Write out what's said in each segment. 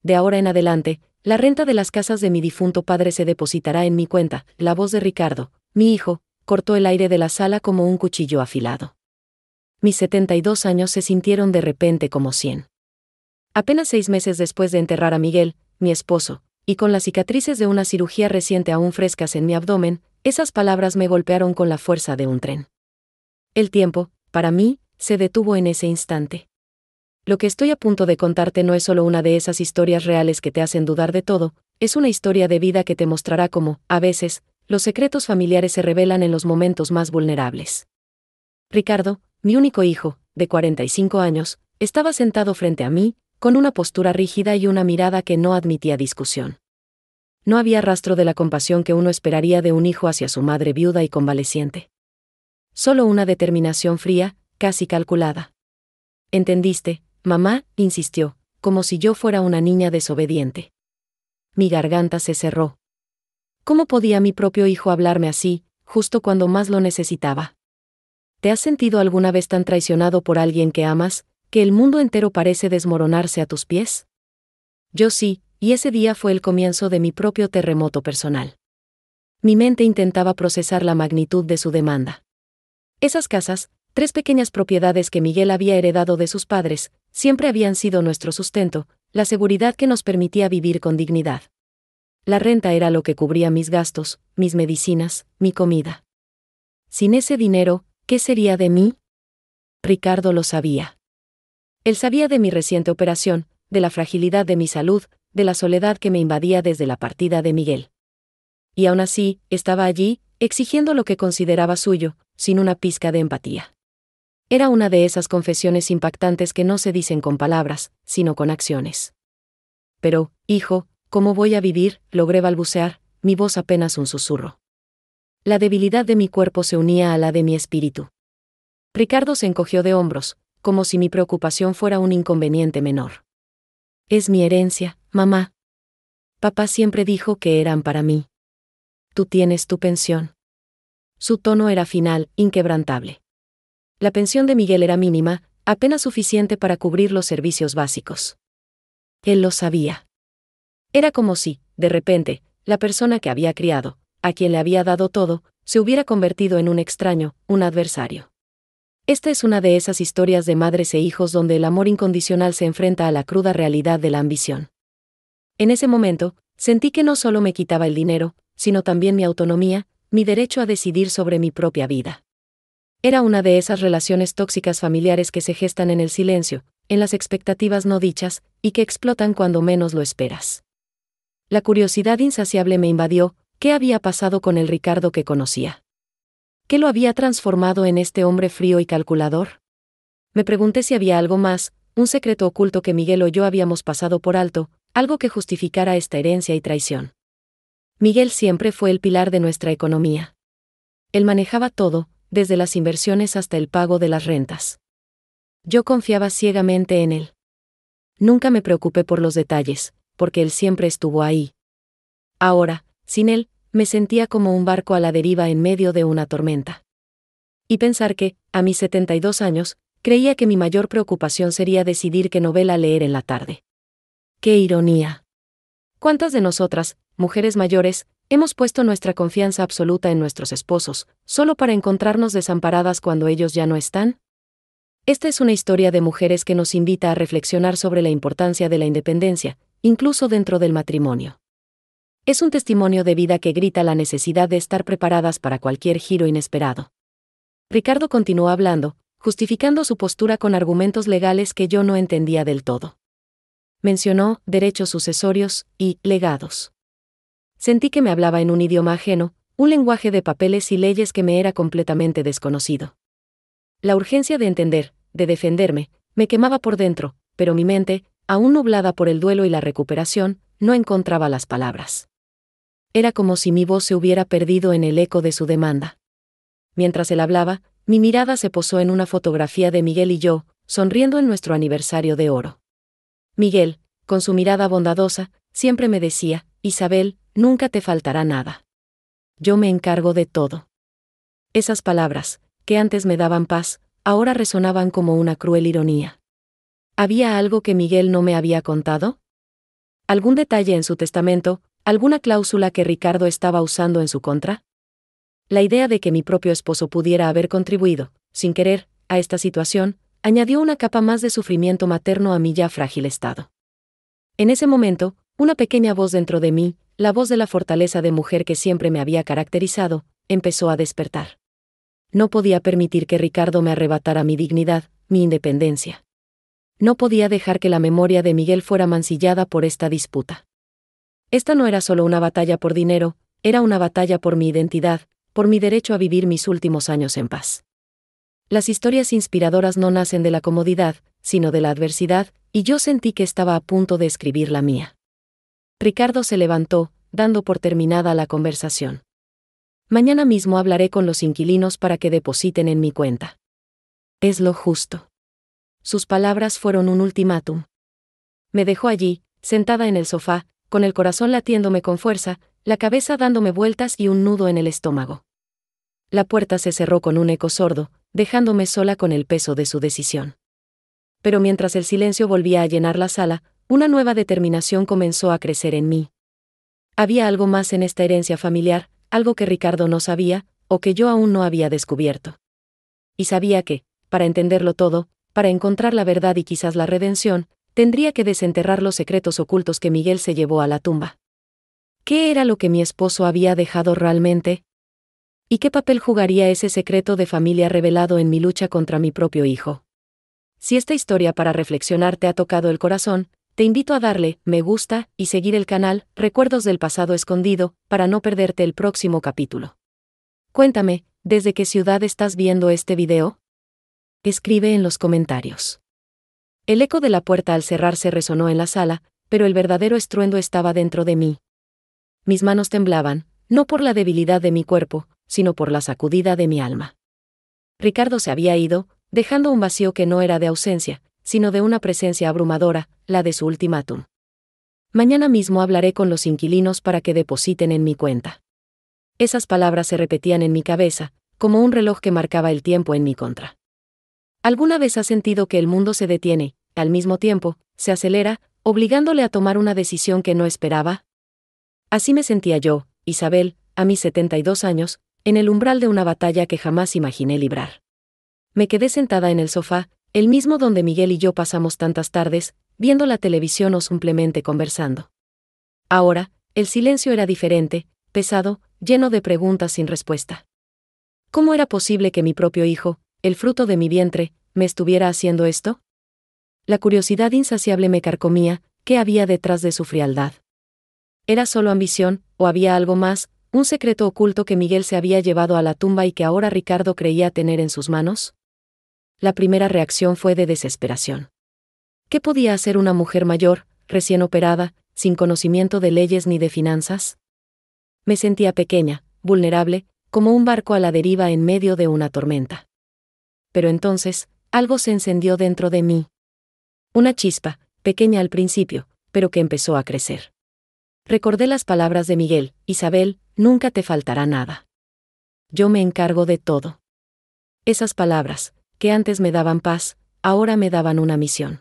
de ahora en adelante, la renta de las casas de mi difunto padre se depositará en mi cuenta. La voz de Ricardo, mi hijo, cortó el aire de la sala como un cuchillo afilado. Mis 72 años se sintieron de repente como 100. Apenas 6 meses después de enterrar a Miguel, mi esposo, y con las cicatrices de una cirugía reciente aún frescas en mi abdomen, esas palabras me golpearon con la fuerza de un tren. El tiempo, para mí, se detuvo en ese instante. Lo que estoy a punto de contarte no es solo una de esas historias reales que te hacen dudar de todo, es una historia de vida que te mostrará cómo, a veces, los secretos familiares se revelan en los momentos más vulnerables. Ricardo, mi único hijo, de 45 años, estaba sentado frente a mí, con una postura rígida y una mirada que no admitía discusión. No había rastro de la compasión que uno esperaría de un hijo hacia su madre viuda y convaleciente. Solo una determinación fría, casi calculada. ¿Entendiste, mamá?, insistió, como si yo fuera una niña desobediente. Mi garganta se cerró. ¿Cómo podía mi propio hijo hablarme así, justo cuando más lo necesitaba? ¿Te has sentido alguna vez tan traicionado por alguien que amas, que el mundo entero parece desmoronarse a tus pies? Yo sí, y ese día fue el comienzo de mi propio terremoto personal. Mi mente intentaba procesar la magnitud de su demanda. Esas casas, 3 pequeñas propiedades que Miguel había heredado de sus padres, siempre habían sido nuestro sustento, la seguridad que nos permitía vivir con dignidad. La renta era lo que cubría mis gastos, mis medicinas, mi comida. Sin ese dinero, ¿qué sería de mí? Ricardo lo sabía. Él sabía de mi reciente operación, de la fragilidad de mi salud, de la soledad que me invadía desde la partida de Miguel. Y aún así, estaba allí, exigiendo lo que consideraba suyo, sin una pizca de empatía. Era una de esas confesiones impactantes que no se dicen con palabras, sino con acciones. Pero, hijo, ¿cómo voy a vivir?, logré balbucear, mi voz apenas un susurro. La debilidad de mi cuerpo se unía a la de mi espíritu. Ricardo se encogió de hombros, como si mi preocupación fuera un inconveniente menor. Es mi herencia, mamá. Papá siempre dijo que eran para mí. Tú tienes tu pensión. Su tono era final, inquebrantable. La pensión de Miguel era mínima, apenas suficiente para cubrir los servicios básicos. Él lo sabía. Era como si, de repente, la persona que había criado, a quien le había dado todo, se hubiera convertido en un extraño, un adversario. Esta es una de esas historias de madres e hijos donde el amor incondicional se enfrenta a la cruda realidad de la ambición. En ese momento, sentí que no solo me quitaba el dinero, sino también mi autonomía, mi derecho a decidir sobre mi propia vida. Era una de esas relaciones tóxicas familiares que se gestan en el silencio, en las expectativas no dichas, y que explotan cuando menos lo esperas. La curiosidad insaciable me invadió. ¿Qué había pasado con el Ricardo que conocía? ¿Qué lo había transformado en este hombre frío y calculador? Me pregunté si había algo más, un secreto oculto que Miguel o yo habíamos pasado por alto, algo que justificara esta herencia y traición. Miguel siempre fue el pilar de nuestra economía. Él manejaba todo, desde las inversiones hasta el pago de las rentas. Yo confiaba ciegamente en él. Nunca me preocupé por los detalles, porque él siempre estuvo ahí. Ahora, sin él, me sentía como un barco a la deriva en medio de una tormenta. Y pensar que, a mis 72 años, creía que mi mayor preocupación sería decidir qué novela leer en la tarde. ¡Qué ironía! ¿Cuántas de nosotras, mujeres mayores, hemos puesto nuestra confianza absoluta en nuestros esposos, solo para encontrarnos desamparadas cuando ellos ya no están? Esta es una historia de mujeres que nos invita a reflexionar sobre la importancia de la independencia, incluso dentro del matrimonio. Es un testimonio de vida que grita la necesidad de estar preparadas para cualquier giro inesperado. Ricardo continuó hablando, justificando su postura con argumentos legales que yo no entendía del todo. Mencionó derechos sucesorios y legados. Sentí que me hablaba en un idioma ajeno, un lenguaje de papeles y leyes que me era completamente desconocido. La urgencia de entender, de defenderme, me quemaba por dentro, pero mi mente, aún nublada por el duelo y la recuperación, no encontraba las palabras. Era como si mi voz se hubiera perdido en el eco de su demanda. Mientras él hablaba, mi mirada se posó en una fotografía de Miguel y yo, sonriendo en nuestro aniversario de oro. Miguel, con su mirada bondadosa, siempre me decía, Isabel, nunca te faltará nada. Yo me encargo de todo. Esas palabras, que antes me daban paz, ahora resonaban como una cruel ironía. ¿Había algo que Miguel no me había contado? ¿Algún detalle en su testamento, alguna cláusula que Ricardo estaba usando en su contra? La idea de que mi propio esposo pudiera haber contribuido, sin querer, a esta situación, añadió una capa más de sufrimiento materno a mi ya frágil estado. En ese momento, una pequeña voz dentro de mí, la voz de la fortaleza de mujer que siempre me había caracterizado, empezó a despertar. No podía permitir que Ricardo me arrebatara mi dignidad, mi independencia. No podía dejar que la memoria de Miguel fuera mancillada por esta disputa. Esta no era solo una batalla por dinero, era una batalla por mi identidad, por mi derecho a vivir mis últimos años en paz. Las historias inspiradoras no nacen de la comodidad, sino de la adversidad, y yo sentí que estaba a punto de escribir la mía. Ricardo se levantó, dando por terminada la conversación. Mañana mismo hablaré con los inquilinos para que depositen en mi cuenta. Es lo justo. Sus palabras fueron un ultimátum. Me dejó allí, sentada en el sofá, con el corazón latiéndome con fuerza, la cabeza dándome vueltas y un nudo en el estómago. La puerta se cerró con un eco sordo, dejándome sola con el peso de su decisión. Pero mientras el silencio volvía a llenar la sala, una nueva determinación comenzó a crecer en mí. Había algo más en esta herencia familiar, algo que Ricardo no sabía, o que yo aún no había descubierto. Y sabía que, para entenderlo todo, para encontrar la verdad y quizás la redención, tendría que desenterrar los secretos ocultos que Miguel se llevó a la tumba. ¿Qué era lo que mi esposo había dejado realmente? ¿Y qué papel jugaría ese secreto de familia revelado en mi lucha contra mi propio hijo? Si esta historia para reflexionar te ha tocado el corazón, te invito a darle me gusta y seguir el canal Recuerdos del Pasado Escondido para no perderte el próximo capítulo. Cuéntame, ¿desde qué ciudad estás viendo este video? Escribe en los comentarios. El eco de la puerta al cerrarse resonó en la sala, pero el verdadero estruendo estaba dentro de mí. Mis manos temblaban, no por la debilidad de mi cuerpo, sino por la sacudida de mi alma. Ricardo se había ido, dejando un vacío que no era de ausencia, sino de una presencia abrumadora, la de su ultimátum. Mañana mismo hablaré con los inquilinos para que depositen en mi cuenta. Esas palabras se repetían en mi cabeza, como un reloj que marcaba el tiempo en mi contra. ¿Alguna vez has sentido que el mundo se detiene, al mismo tiempo, se acelera, obligándole a tomar una decisión que no esperaba? Así me sentía yo, Isabel, a mis 72 años, en el umbral de una batalla que jamás imaginé librar. Me quedé sentada en el sofá, el mismo donde Miguel y yo pasamos tantas tardes, viendo la televisión o simplemente conversando. Ahora, el silencio era diferente, pesado, lleno de preguntas sin respuesta. ¿Cómo era posible que mi propio hijo, el fruto de mi vientre, me estuviera haciendo esto? La curiosidad insaciable me carcomía, ¿qué había detrás de su frialdad? ¿Era solo ambición, o había algo más, un secreto oculto que Miguel se había llevado a la tumba y que ahora Ricardo creía tener en sus manos? La primera reacción fue de desesperación. ¿Qué podía hacer una mujer mayor, recién operada, sin conocimiento de leyes ni de finanzas? Me sentía pequeña, vulnerable, como un barco a la deriva en medio de una tormenta. Pero entonces, algo se encendió dentro de mí. Una chispa, pequeña al principio, pero que empezó a crecer. Recordé las palabras de Miguel: Isabel, nunca te faltará nada. Yo me encargo de todo. Esas palabras, que antes me daban paz, ahora me daban una misión.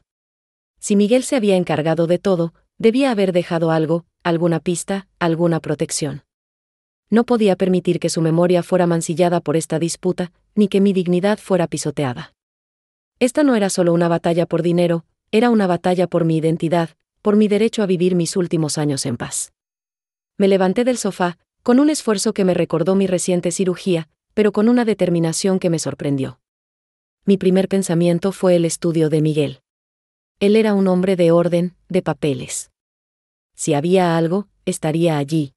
Si Miguel se había encargado de todo, debía haber dejado algo, alguna pista, alguna protección. No podía permitir que su memoria fuera mancillada por esta disputa, ni que mi dignidad fuera pisoteada. Esta no era solo una batalla por dinero, era una batalla por mi identidad, por mi derecho a vivir mis últimos años en paz. Me levanté del sofá, con un esfuerzo que me recordó mi reciente cirugía, pero con una determinación que me sorprendió. Mi primer pensamiento fue el estudio de Miguel. Él era un hombre de orden, de papeles. Si había algo, estaría allí.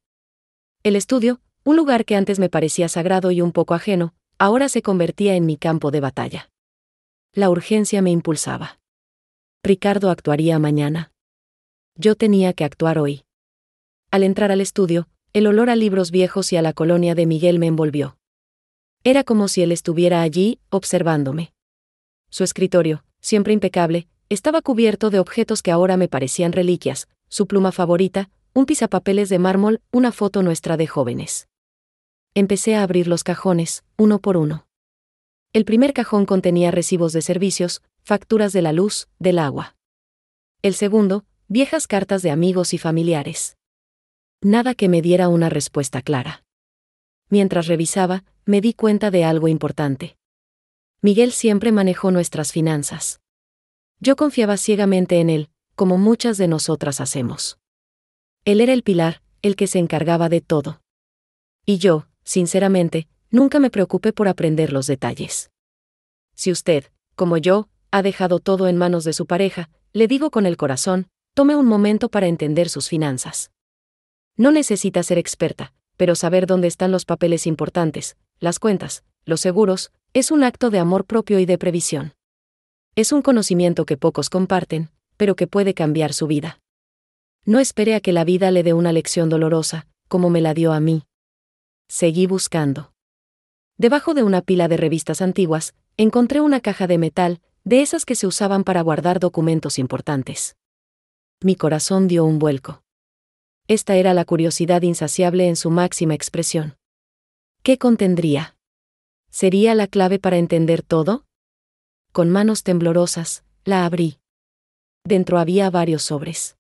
El estudio, un lugar que antes me parecía sagrado y un poco ajeno, ahora se convertía en mi campo de batalla. La urgencia me impulsaba. Ricardo actuaría mañana. Yo tenía que actuar hoy. Al entrar al estudio, el olor a libros viejos y a la colonia de Miguel me envolvió. Era como si él estuviera allí, observándome. Su escritorio, siempre impecable, estaba cubierto de objetos que ahora me parecían reliquias: su pluma favorita, un pisapapeles de mármol, una foto nuestra de jóvenes. Empecé a abrir los cajones, uno por uno. El primer cajón contenía recibos de servicios, facturas de la luz, del agua. El segundo, viejas cartas de amigos y familiares. Nada que me diera una respuesta clara. Mientras revisaba, me di cuenta de algo importante. Miguel siempre manejó nuestras finanzas. Yo confiaba ciegamente en él, como muchas de nosotras hacemos. Él era el pilar, el que se encargaba de todo. Y yo, sinceramente, nunca me preocupé por aprender los detalles. Si usted, como yo, ha dejado todo en manos de su pareja, le digo con el corazón, tome un momento para entender sus finanzas. No necesita ser experta, pero saber dónde están los papeles importantes, las cuentas, los seguros, es un acto de amor propio y de previsión. Es un conocimiento que pocos comparten, pero que puede cambiar su vida. No espere a que la vida le dé una lección dolorosa, como me la dio a mí. Seguí buscando. Debajo de una pila de revistas antiguas, encontré una caja de metal, de esas que se usaban para guardar documentos importantes. Mi corazón dio un vuelco. Esta era la curiosidad insaciable en su máxima expresión. ¿Qué contendría? ¿Sería la clave para entender todo? Con manos temblorosas, la abrí. Dentro había varios sobres.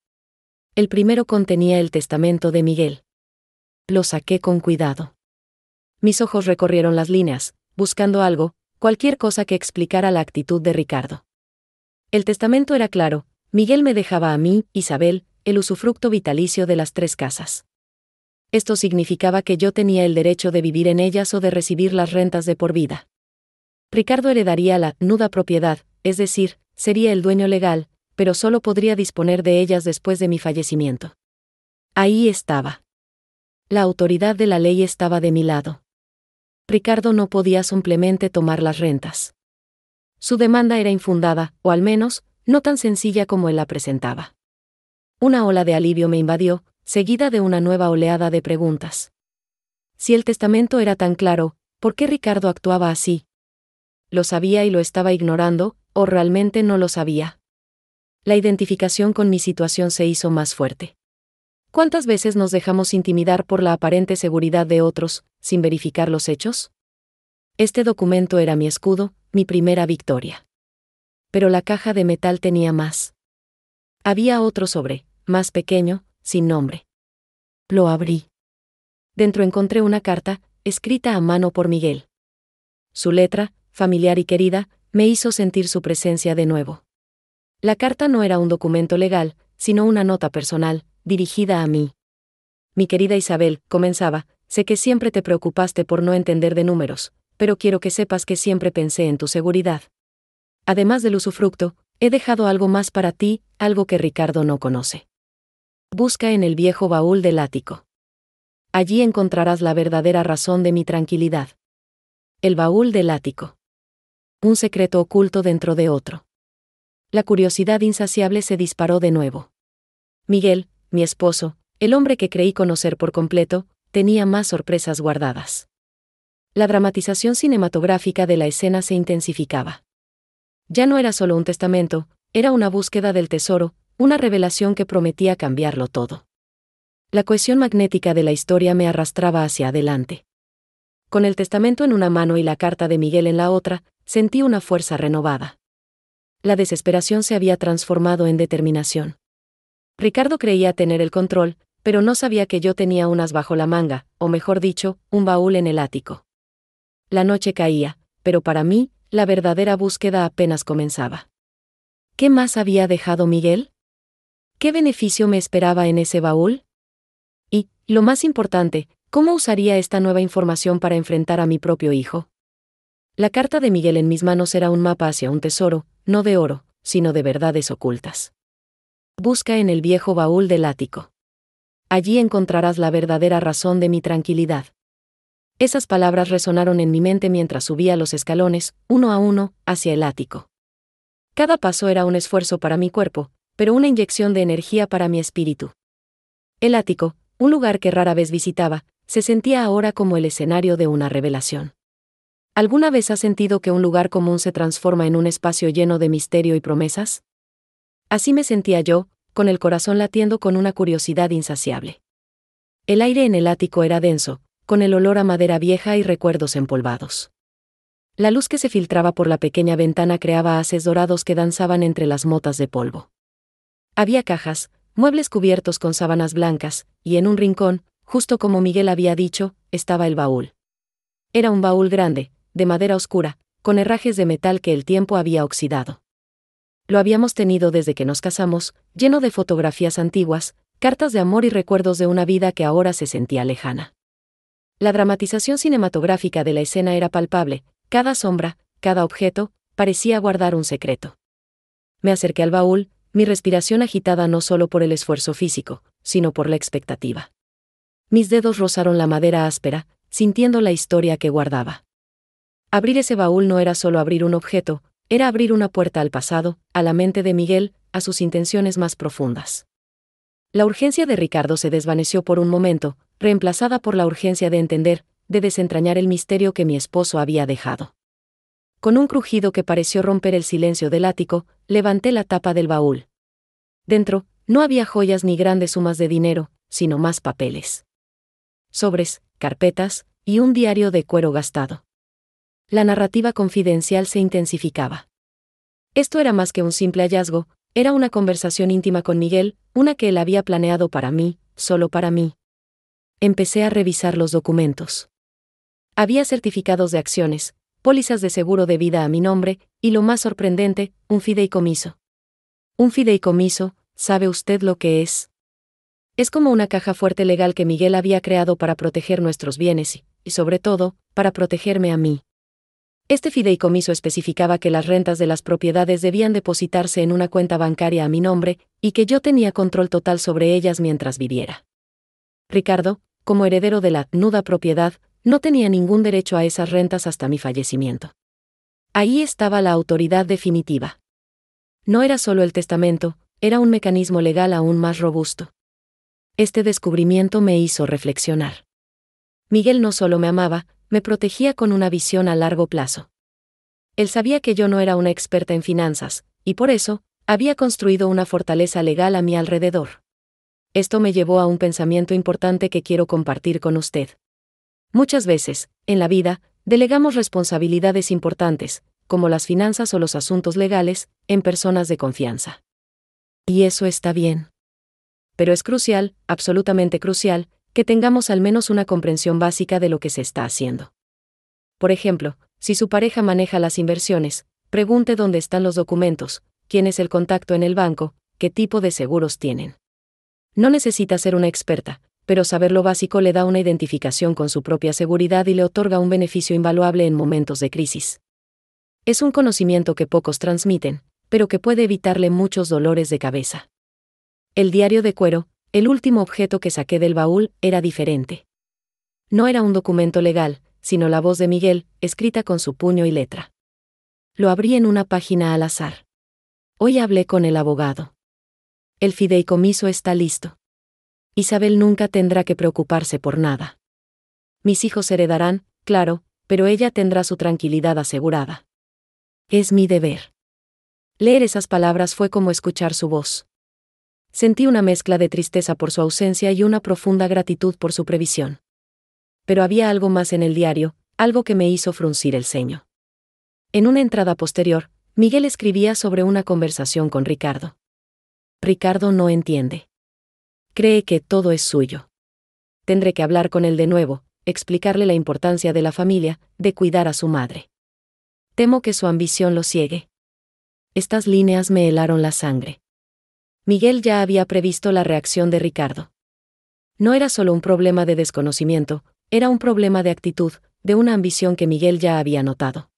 El primero contenía el testamento de Miguel. Lo saqué con cuidado. Mis ojos recorrieron las líneas, buscando algo, cualquier cosa que explicara la actitud de Ricardo. El testamento era claro: Miguel me dejaba a mí, Isabel, el usufructo vitalicio de las 3 casas. Esto significaba que yo tenía el derecho de vivir en ellas o de recibir las rentas de por vida. Ricardo heredaría la nuda propiedad, es decir, sería el dueño legal, pero solo podría disponer de ellas después de mi fallecimiento. Ahí estaba. La autoridad de la ley estaba de mi lado. Ricardo no podía simplemente tomar las rentas. Su demanda era infundada, o al menos, no tan sencilla como él la presentaba. Una ola de alivio me invadió, seguida de una nueva oleada de preguntas. Si el testamento era tan claro, ¿por qué Ricardo actuaba así? ¿Lo sabía y lo estaba ignorando, o realmente no lo sabía? La identificación con mi situación se hizo más fuerte. ¿Cuántas veces nos dejamos intimidar por la aparente seguridad de otros, sin verificar los hechos? Este documento era mi escudo, mi primera victoria. Pero la caja de metal tenía más. Había otro sobre, más pequeño, sin nombre. Lo abrí. Dentro encontré una carta, escrita a mano por Miguel. Su letra, familiar y querida, me hizo sentir su presencia de nuevo. La carta no era un documento legal, sino una nota personal, dirigida a mí. Mi querida Isabel, comenzaba, sé que siempre te preocupaste por no entender de números, pero quiero que sepas que siempre pensé en tu seguridad. Además del usufructo, he dejado algo más para ti, algo que Ricardo no conoce. Busca en el viejo baúl del ático. Allí encontrarás la verdadera razón de mi tranquilidad. El baúl del ático. Un secreto oculto dentro de otro. La curiosidad insaciable se disparó de nuevo. Miguel, mi esposo, el hombre que creí conocer por completo, tenía más sorpresas guardadas. La dramatización cinematográfica de la escena se intensificaba. Ya no era solo un testamento, era una búsqueda del tesoro, una revelación que prometía cambiarlo todo. La cohesión magnética de la historia me arrastraba hacia adelante. Con el testamento en una mano y la carta de Miguel en la otra, sentí una fuerza renovada. La desesperación se había transformado en determinación. Ricardo creía tener el control, pero no sabía que yo tenía un as bajo la manga, o mejor dicho, un baúl en el ático. La noche caía, pero para mí, la verdadera búsqueda apenas comenzaba. ¿Qué más había dejado Miguel? ¿Qué beneficio me esperaba en ese baúl? Y, lo más importante, ¿cómo usaría esta nueva información para enfrentar a mi propio hijo? La carta de Miguel en mis manos era un mapa hacia un tesoro, no de oro, sino de verdades ocultas. Busca en el viejo baúl del ático. Allí encontrarás la verdadera razón de mi tranquilidad. Esas palabras resonaron en mi mente mientras subía los escalones, uno a uno, hacia el ático. Cada paso era un esfuerzo para mi cuerpo, pero una inyección de energía para mi espíritu. El ático, un lugar que rara vez visitaba, se sentía ahora como el escenario de una revelación. ¿Alguna vez has sentido que un lugar común se transforma en un espacio lleno de misterio y promesas? Así me sentía yo, con el corazón latiendo con una curiosidad insaciable. El aire en el ático era denso, con el olor a madera vieja y recuerdos empolvados. La luz que se filtraba por la pequeña ventana creaba haces dorados que danzaban entre las motas de polvo. Había cajas, muebles cubiertos con sábanas blancas, y en un rincón, justo como Miguel había dicho, estaba el baúl. Era un baúl grande, de madera oscura, con herrajes de metal que el tiempo había oxidado. Lo habíamos tenido desde que nos casamos, lleno de fotografías antiguas, cartas de amor y recuerdos de una vida que ahora se sentía lejana. La dramatización cinematográfica de la escena era palpable, cada sombra, cada objeto, parecía guardar un secreto. Me acerqué al baúl, mi respiración agitada no solo por el esfuerzo físico, sino por la expectativa. Mis dedos rozaron la madera áspera, sintiendo la historia que guardaba. Abrir ese baúl no era solo abrir un objeto, era abrir una puerta al pasado, a la mente de Miguel, a sus intenciones más profundas. La urgencia de Ricardo se desvaneció por un momento, reemplazada por la urgencia de entender, de desentrañar el misterio que mi esposo había dejado. Con un crujido que pareció romper el silencio del ático, levanté la tapa del baúl. Dentro, no había joyas ni grandes sumas de dinero, sino más papeles. Sobres, carpetas, y un diario de cuero gastado. La narrativa confidencial se intensificaba. Esto era más que un simple hallazgo, era una conversación íntima con Miguel, una que él había planeado para mí, solo para mí. Empecé a revisar los documentos. Había certificados de acciones, pólizas de seguro de vida a mi nombre, y lo más sorprendente, un fideicomiso. Un fideicomiso, ¿sabe usted lo que es? Es como una caja fuerte legal que Miguel había creado para proteger nuestros bienes y sobre todo, para protegerme a mí. Este fideicomiso especificaba que las rentas de las propiedades debían depositarse en una cuenta bancaria a mi nombre, y que yo tenía control total sobre ellas mientras viviera. Ricardo, como heredero de la nuda propiedad, no tenía ningún derecho a esas rentas hasta mi fallecimiento. Ahí estaba la autoridad definitiva. No era solo el testamento, era un mecanismo legal aún más robusto. Este descubrimiento me hizo reflexionar. Miguel no solo me amaba, me protegía con una visión a largo plazo. Él sabía que yo no era una experta en finanzas, y por eso, había construido una fortaleza legal a mi alrededor. Esto me llevó a un pensamiento importante que quiero compartir con usted. Muchas veces, en la vida, delegamos responsabilidades importantes, como las finanzas o los asuntos legales, en personas de confianza. Y eso está bien. Pero es crucial, absolutamente crucial, que tengamos al menos una comprensión básica de lo que se está haciendo. Por ejemplo, si su pareja maneja las inversiones, pregunte dónde están los documentos, quién es el contacto en el banco, qué tipo de seguros tienen. No necesita ser una experta, pero saber lo básico le da una identificación con su propia seguridad y le otorga un beneficio invaluable en momentos de crisis. Es un conocimiento que pocos transmiten, pero que puede evitarle muchos dolores de cabeza. El diario de cuero, el último objeto que saqué del baúl, era diferente. No era un documento legal, sino la voz de Miguel, escrita con su puño y letra. Lo abrí en una página al azar. Hoy hablé con el abogado. El fideicomiso está listo. Isabel nunca tendrá que preocuparse por nada. Mis hijos heredarán, claro, pero ella tendrá su tranquilidad asegurada. Es mi deber. Leer esas palabras fue como escuchar su voz. Sentí una mezcla de tristeza por su ausencia y una profunda gratitud por su previsión. Pero había algo más en el diario, algo que me hizo fruncir el ceño. En una entrada posterior, Miguel escribía sobre una conversación con Ricardo. Ricardo no entiende. Cree que todo es suyo. Tendré que hablar con él de nuevo, explicarle la importancia de la familia, de cuidar a su madre. Temo que su ambición lo ciegue. Estas líneas me helaron la sangre. Miguel ya había previsto la reacción de Ricardo. No era solo un problema de desconocimiento, era un problema de actitud, de una ambición que Miguel ya había notado.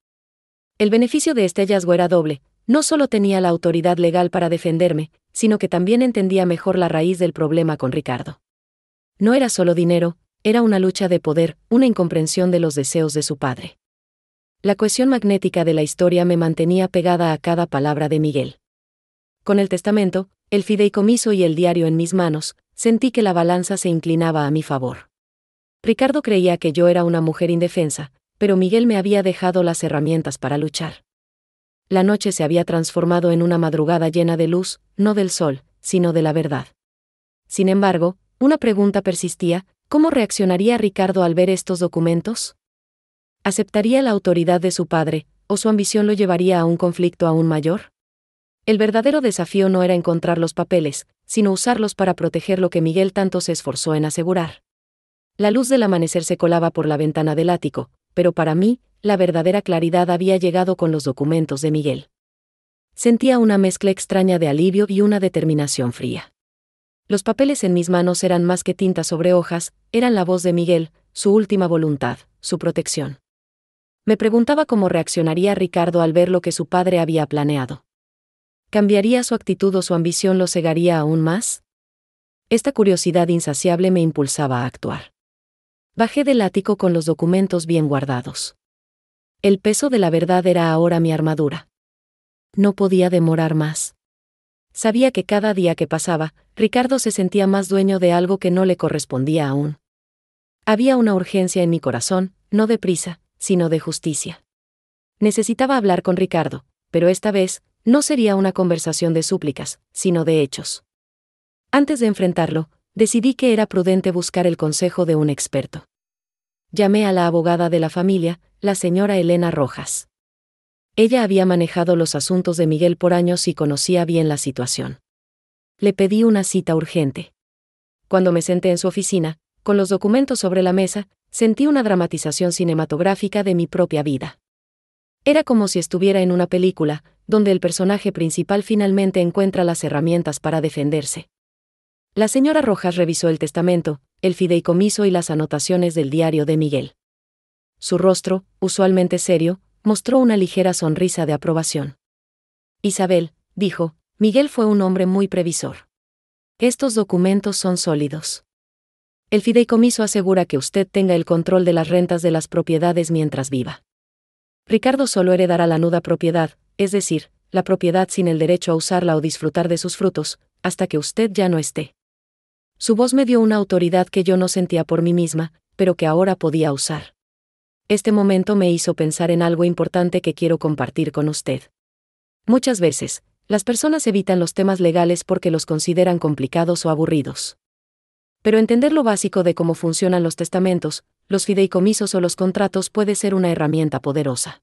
El beneficio de este hallazgo era doble, no solo tenía la autoridad legal para defenderme, sino que también entendía mejor la raíz del problema con Ricardo. No era solo dinero, era una lucha de poder, una incomprensión de los deseos de su padre. La cohesión magnética de la historia me mantenía pegada a cada palabra de Miguel. Con el testamento, el fideicomiso y el diario en mis manos, sentí que la balanza se inclinaba a mi favor. Ricardo creía que yo era una mujer indefensa, pero Miguel me había dejado las herramientas para luchar. La noche se había transformado en una madrugada llena de luz, no del sol, sino de la verdad. Sin embargo, una pregunta persistía: ¿cómo reaccionaría Ricardo al ver estos documentos? ¿Aceptaría la autoridad de su padre, o su ambición lo llevaría a un conflicto aún mayor? El verdadero desafío no era encontrar los papeles, sino usarlos para proteger lo que Miguel tanto se esforzó en asegurar. La luz del amanecer se colaba por la ventana del ático, pero para mí, la verdadera claridad había llegado con los documentos de Miguel. Sentía una mezcla extraña de alivio y una determinación fría. Los papeles en mis manos eran más que tinta sobre hojas, eran la voz de Miguel, su última voluntad, su protección. Me preguntaba cómo reaccionaría Ricardo al ver lo que su padre había planeado. ¿Cambiaría su actitud o su ambición lo cegaría aún más? Esta curiosidad insaciable me impulsaba a actuar. Bajé del ático con los documentos bien guardados. El peso de la verdad era ahora mi armadura. No podía demorar más. Sabía que cada día que pasaba, Ricardo se sentía más dueño de algo que no le correspondía aún. Había una urgencia en mi corazón, no de prisa, sino de justicia. Necesitaba hablar con Ricardo, pero esta vez, no sería una conversación de súplicas, sino de hechos. Antes de enfrentarlo, decidí que era prudente buscar el consejo de un experto. Llamé a la abogada de la familia, la señora Elena Rojas. Ella había manejado los asuntos de Miguel por años y conocía bien la situación. Le pedí una cita urgente. Cuando me senté en su oficina, con los documentos sobre la mesa, sentí una dramatización cinematográfica de mi propia vida. Era como si estuviera en una película, donde el personaje principal finalmente encuentra las herramientas para defenderse. La señora Rojas revisó el testamento, el fideicomiso y las anotaciones del diario de Miguel. Su rostro, usualmente serio, mostró una ligera sonrisa de aprobación. Isabel, dijo, Miguel fue un hombre muy previsor. Estos documentos son sólidos. El fideicomiso asegura que usted tenga el control de las rentas de las propiedades mientras viva. Ricardo solo heredará la nuda propiedad, es decir, la propiedad sin el derecho a usarla o disfrutar de sus frutos, hasta que usted ya no esté. Su voz me dio una autoridad que yo no sentía por mí misma, pero que ahora podía usar. Este momento me hizo pensar en algo importante que quiero compartir con usted. Muchas veces, las personas evitan los temas legales porque los consideran complicados o aburridos. Pero entender lo básico de cómo funcionan los testamentos, los fideicomisos o los contratos puede ser una herramienta poderosa.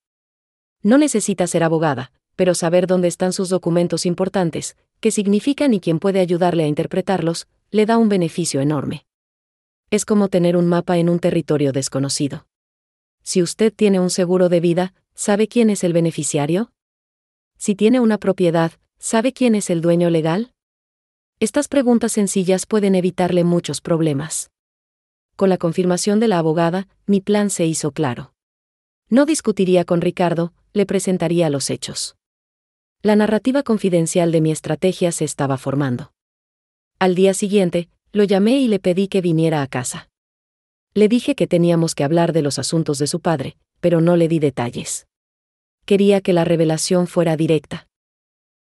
No necesita ser abogada, pero saber dónde están sus documentos importantes, qué significan y quién puede ayudarle a interpretarlos, le da un beneficio enorme. Es como tener un mapa en un territorio desconocido. Si usted tiene un seguro de vida, ¿sabe quién es el beneficiario? Si tiene una propiedad, ¿sabe quién es el dueño legal? Estas preguntas sencillas pueden evitarle muchos problemas. Con la confirmación de la abogada, mi plan se hizo claro. No discutiría con Ricardo, le presentaría los hechos. La narrativa confidencial de mi estrategia se estaba formando. Al día siguiente, lo llamé y le pedí que viniera a casa. Le dije que teníamos que hablar de los asuntos de su padre, pero no le di detalles. Quería que la revelación fuera directa.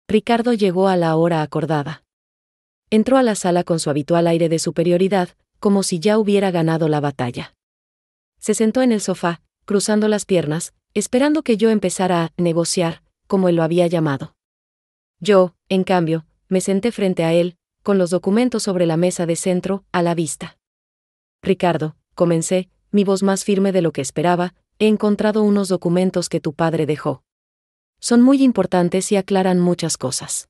Ricardo llegó a la hora acordada. Entró a la sala con su habitual aire de superioridad, como si ya hubiera ganado la batalla. Se sentó en el sofá, cruzando las piernas, esperando que yo empezara a negociar, como él lo había llamado. Yo, en cambio, me senté frente a él, con los documentos sobre la mesa de centro, a la vista. Ricardo, comencé, mi voz más firme de lo que esperaba, he encontrado unos documentos que tu padre dejó. Son muy importantes y aclaran muchas cosas.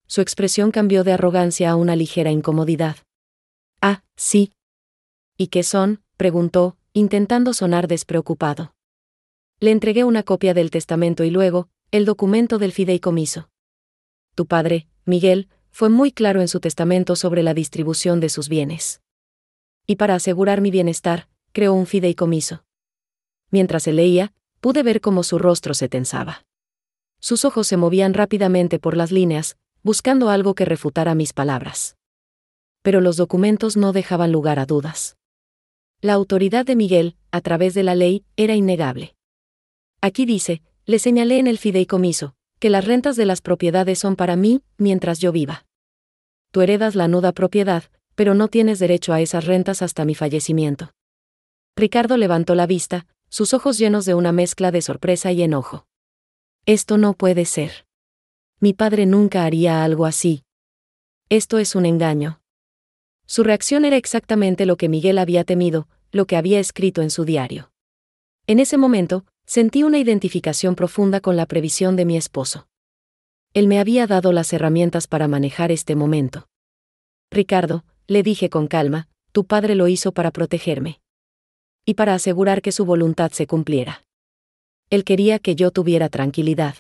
Su expresión cambió de arrogancia a una ligera incomodidad. Ah, sí. ¿Y qué son?, preguntó, intentando sonar despreocupado. Le entregué una copia del testamento y luego, el documento del fideicomiso. Tu padre, Miguel, fue muy claro en su testamento sobre la distribución de sus bienes. Y para asegurar mi bienestar, creó un fideicomiso. Mientras él leía, pude ver cómo su rostro se tensaba. Sus ojos se movían rápidamente por las líneas, buscando algo que refutara mis palabras. Pero los documentos no dejaban lugar a dudas. La autoridad de Miguel, a través de la ley, era innegable. Aquí dice, le señalé en el fideicomiso, que las rentas de las propiedades son para mí, mientras yo viva. Tú heredas la nuda propiedad, pero no tienes derecho a esas rentas hasta mi fallecimiento. Ricardo levantó la vista, sus ojos llenos de una mezcla de sorpresa y enojo. Esto no puede ser. Mi padre nunca haría algo así. Esto es un engaño. Su reacción era exactamente lo que Miguel había temido, lo que había escrito en su diario. En ese momento, sentí una identificación profunda con la previsión de mi esposo. Él me había dado las herramientas para manejar este momento. Ricardo, le dije con calma, tu padre lo hizo para protegerme. Y para asegurar que su voluntad se cumpliera. Él quería que yo tuviera tranquilidad.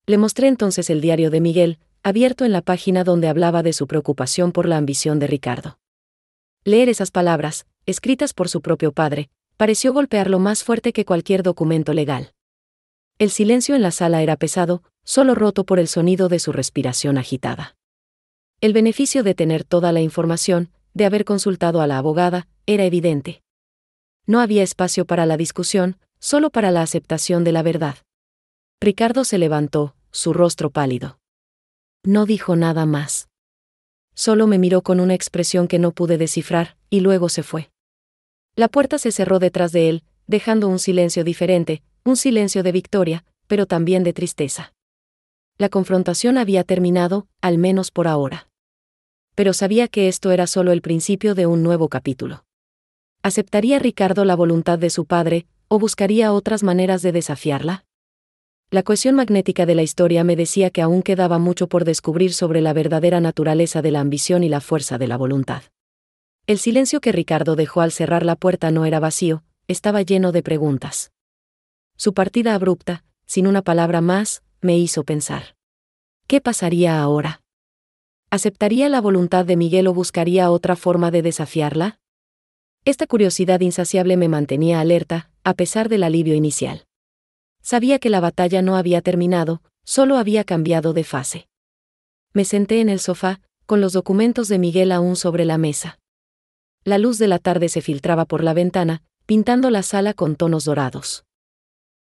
Le mostré entonces el diario de Miguel, abierto en la página donde hablaba de su preocupación por la ambición de Ricardo. Leer esas palabras, escritas por su propio padre, pareció golpearlo más fuerte que cualquier documento legal. El silencio en la sala era pesado, solo roto por el sonido de su respiración agitada. El beneficio de tener toda la información, de haber consultado a la abogada, era evidente. No había espacio para la discusión, solo para la aceptación de la verdad. Ricardo se levantó, su rostro pálido. No dijo nada más. Solo me miró con una expresión que no pude descifrar, y luego se fue. La puerta se cerró detrás de él, dejando un silencio diferente, un silencio de victoria, pero también de tristeza. La confrontación había terminado, al menos por ahora. Pero sabía que esto era solo el principio de un nuevo capítulo. ¿Aceptaría Ricardo la voluntad de su padre, o buscaría otras maneras de desafiarla? La cohesión magnética de la historia me decía que aún quedaba mucho por descubrir sobre la verdadera naturaleza de la ambición y la fuerza de la voluntad. El silencio que Ricardo dejó al cerrar la puerta no era vacío, estaba lleno de preguntas. Su partida abrupta, sin una palabra más, me hizo pensar. ¿Qué pasaría ahora? ¿Aceptaría la voluntad de Miguel o buscaría otra forma de desafiarla? Esta curiosidad insaciable me mantenía alerta, a pesar del alivio inicial. Sabía que la batalla no había terminado, solo había cambiado de fase. Me senté en el sofá, con los documentos de Miguel aún sobre la mesa. La luz de la tarde se filtraba por la ventana, pintando la sala con tonos dorados.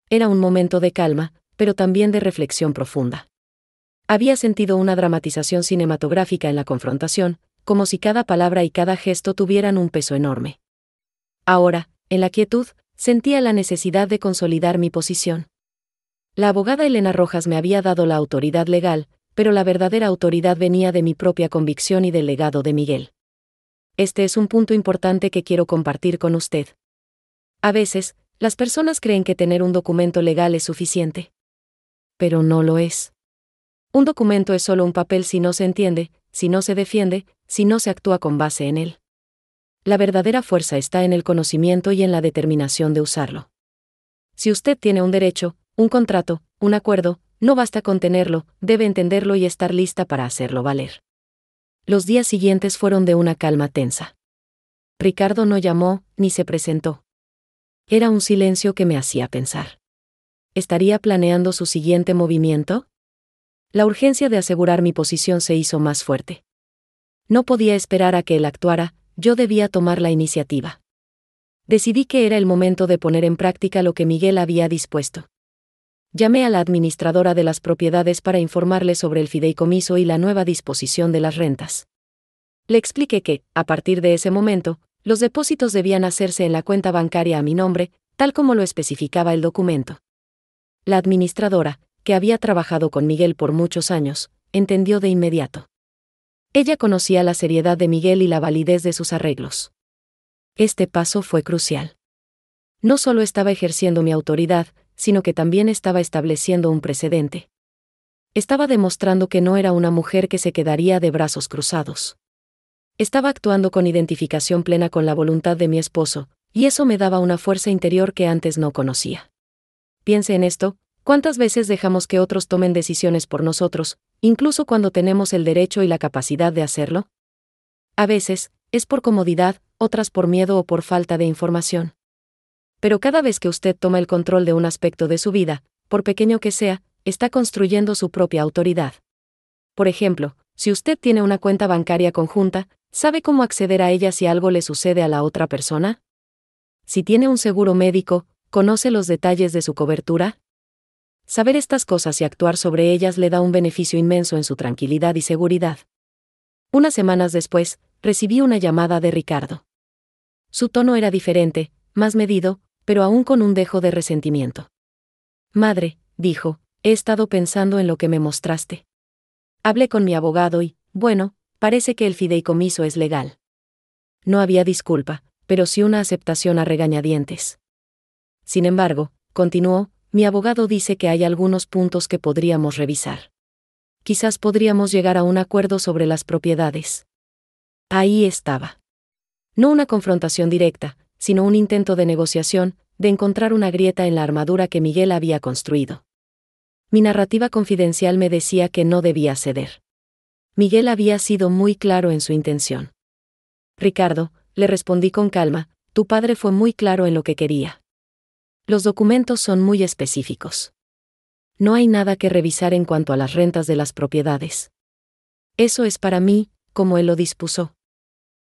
Era un momento de calma, pero también de reflexión profunda. Había sentido una dramatización cinematográfica en la confrontación, como si cada palabra y cada gesto tuvieran un peso enorme. Ahora, en la quietud, sentía la necesidad de consolidar mi posición. La abogada Elena Rojas me había dado la autoridad legal, pero la verdadera autoridad venía de mi propia convicción y del legado de Miguel. Este es un punto importante que quiero compartir con usted. A veces, las personas creen que tener un documento legal es suficiente. Pero no lo es. Un documento es solo un papel si no se entiende, si no se defiende, si no se actúa con base en él. La verdadera fuerza está en el conocimiento y en la determinación de usarlo. Si usted tiene un derecho, un contrato, un acuerdo, no basta con tenerlo, debe entenderlo y estar lista para hacerlo valer. Los días siguientes fueron de una calma tensa. Ricardo no llamó, ni se presentó. Era un silencio que me hacía pensar. ¿Estaría planeando su siguiente movimiento? La urgencia de asegurar mi posición se hizo más fuerte. No podía esperar a que él actuara, yo debía tomar la iniciativa. Decidí que era el momento de poner en práctica lo que Miguel había dispuesto. Llamé a la administradora de las propiedades para informarle sobre el fideicomiso y la nueva disposición de las rentas. Le expliqué que, a partir de ese momento, los depósitos debían hacerse en la cuenta bancaria a mi nombre, tal como lo especificaba el documento. La administradora, que había trabajado con Miguel por muchos años, entendió de inmediato. Ella conocía la seriedad de Miguel y la validez de sus arreglos. Este paso fue crucial. No solo estaba ejerciendo mi autoridad, sino que también estaba estableciendo un precedente. Estaba demostrando que no era una mujer que se quedaría de brazos cruzados. Estaba actuando con identificación plena con la voluntad de mi esposo, y eso me daba una fuerza interior que antes no conocía. Piense en esto, ¿cuántas veces dejamos que otros tomen decisiones por nosotros, incluso cuando tenemos el derecho y la capacidad de hacerlo? A veces, es por comodidad, otras por miedo o por falta de información. Pero cada vez que usted toma el control de un aspecto de su vida, por pequeño que sea, está construyendo su propia autoridad. Por ejemplo, si usted tiene una cuenta bancaria conjunta, ¿sabe cómo acceder a ella si algo le sucede a la otra persona? Si tiene un seguro médico, ¿conoce los detalles de su cobertura? Saber estas cosas y actuar sobre ellas le da un beneficio inmenso en su tranquilidad y seguridad. Unas semanas después, recibí una llamada de Ricardo. Su tono era diferente, más medido, pero aún con un dejo de resentimiento. Madre, dijo, he estado pensando en lo que me mostraste. Hablé con mi abogado y, bueno, parece que el fideicomiso es legal. No había disculpa, pero sí una aceptación a regañadientes. Sin embargo, continuó, mi abogado dice que hay algunos puntos que podríamos revisar. Quizás podríamos llegar a un acuerdo sobre las propiedades. Ahí estaba. No una confrontación directa, sino un intento de negociación, de encontrar una grieta en la armadura que Miguel había construido. Mi narrativa confidencial me decía que no debía ceder. Miguel había sido muy claro en su intención. Ricardo, le respondí con calma, tu padre fue muy claro en lo que quería. Los documentos son muy específicos. No hay nada que revisar en cuanto a las rentas de las propiedades. Eso es para mí, como él lo dispuso.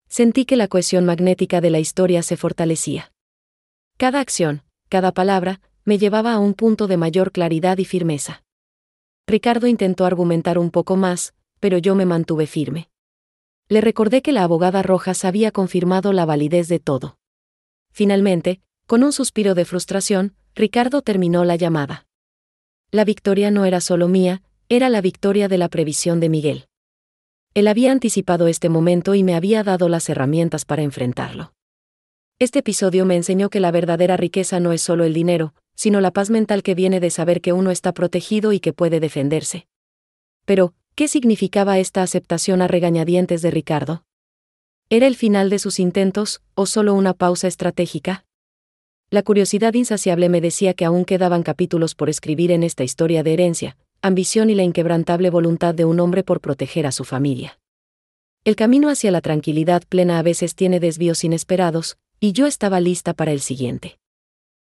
Sentí que la cohesión magnética de la historia se fortalecía. Cada acción, cada palabra, me llevaba a un punto de mayor claridad y firmeza. Ricardo intentó argumentar un poco más, pero yo me mantuve firme. Le recordé que la abogada Rojas había confirmado la validez de todo. Finalmente, con un suspiro de frustración, Ricardo terminó la llamada. La victoria no era solo mía, era la victoria de la previsión de Miguel. Él había anticipado este momento y me había dado las herramientas para enfrentarlo. Este episodio me enseñó que la verdadera riqueza no es solo el dinero, sino la paz mental que viene de saber que uno está protegido y que puede defenderse. Pero, ¿qué significaba esta aceptación a regañadientes de Ricardo? ¿Era el final de sus intentos, o solo una pausa estratégica? La curiosidad insaciable me decía que aún quedaban capítulos por escribir en esta historia de herencia, ambición y la inquebrantable voluntad de un hombre por proteger a su familia. El camino hacia la tranquilidad plena a veces tiene desvíos inesperados, y yo estaba lista para el siguiente.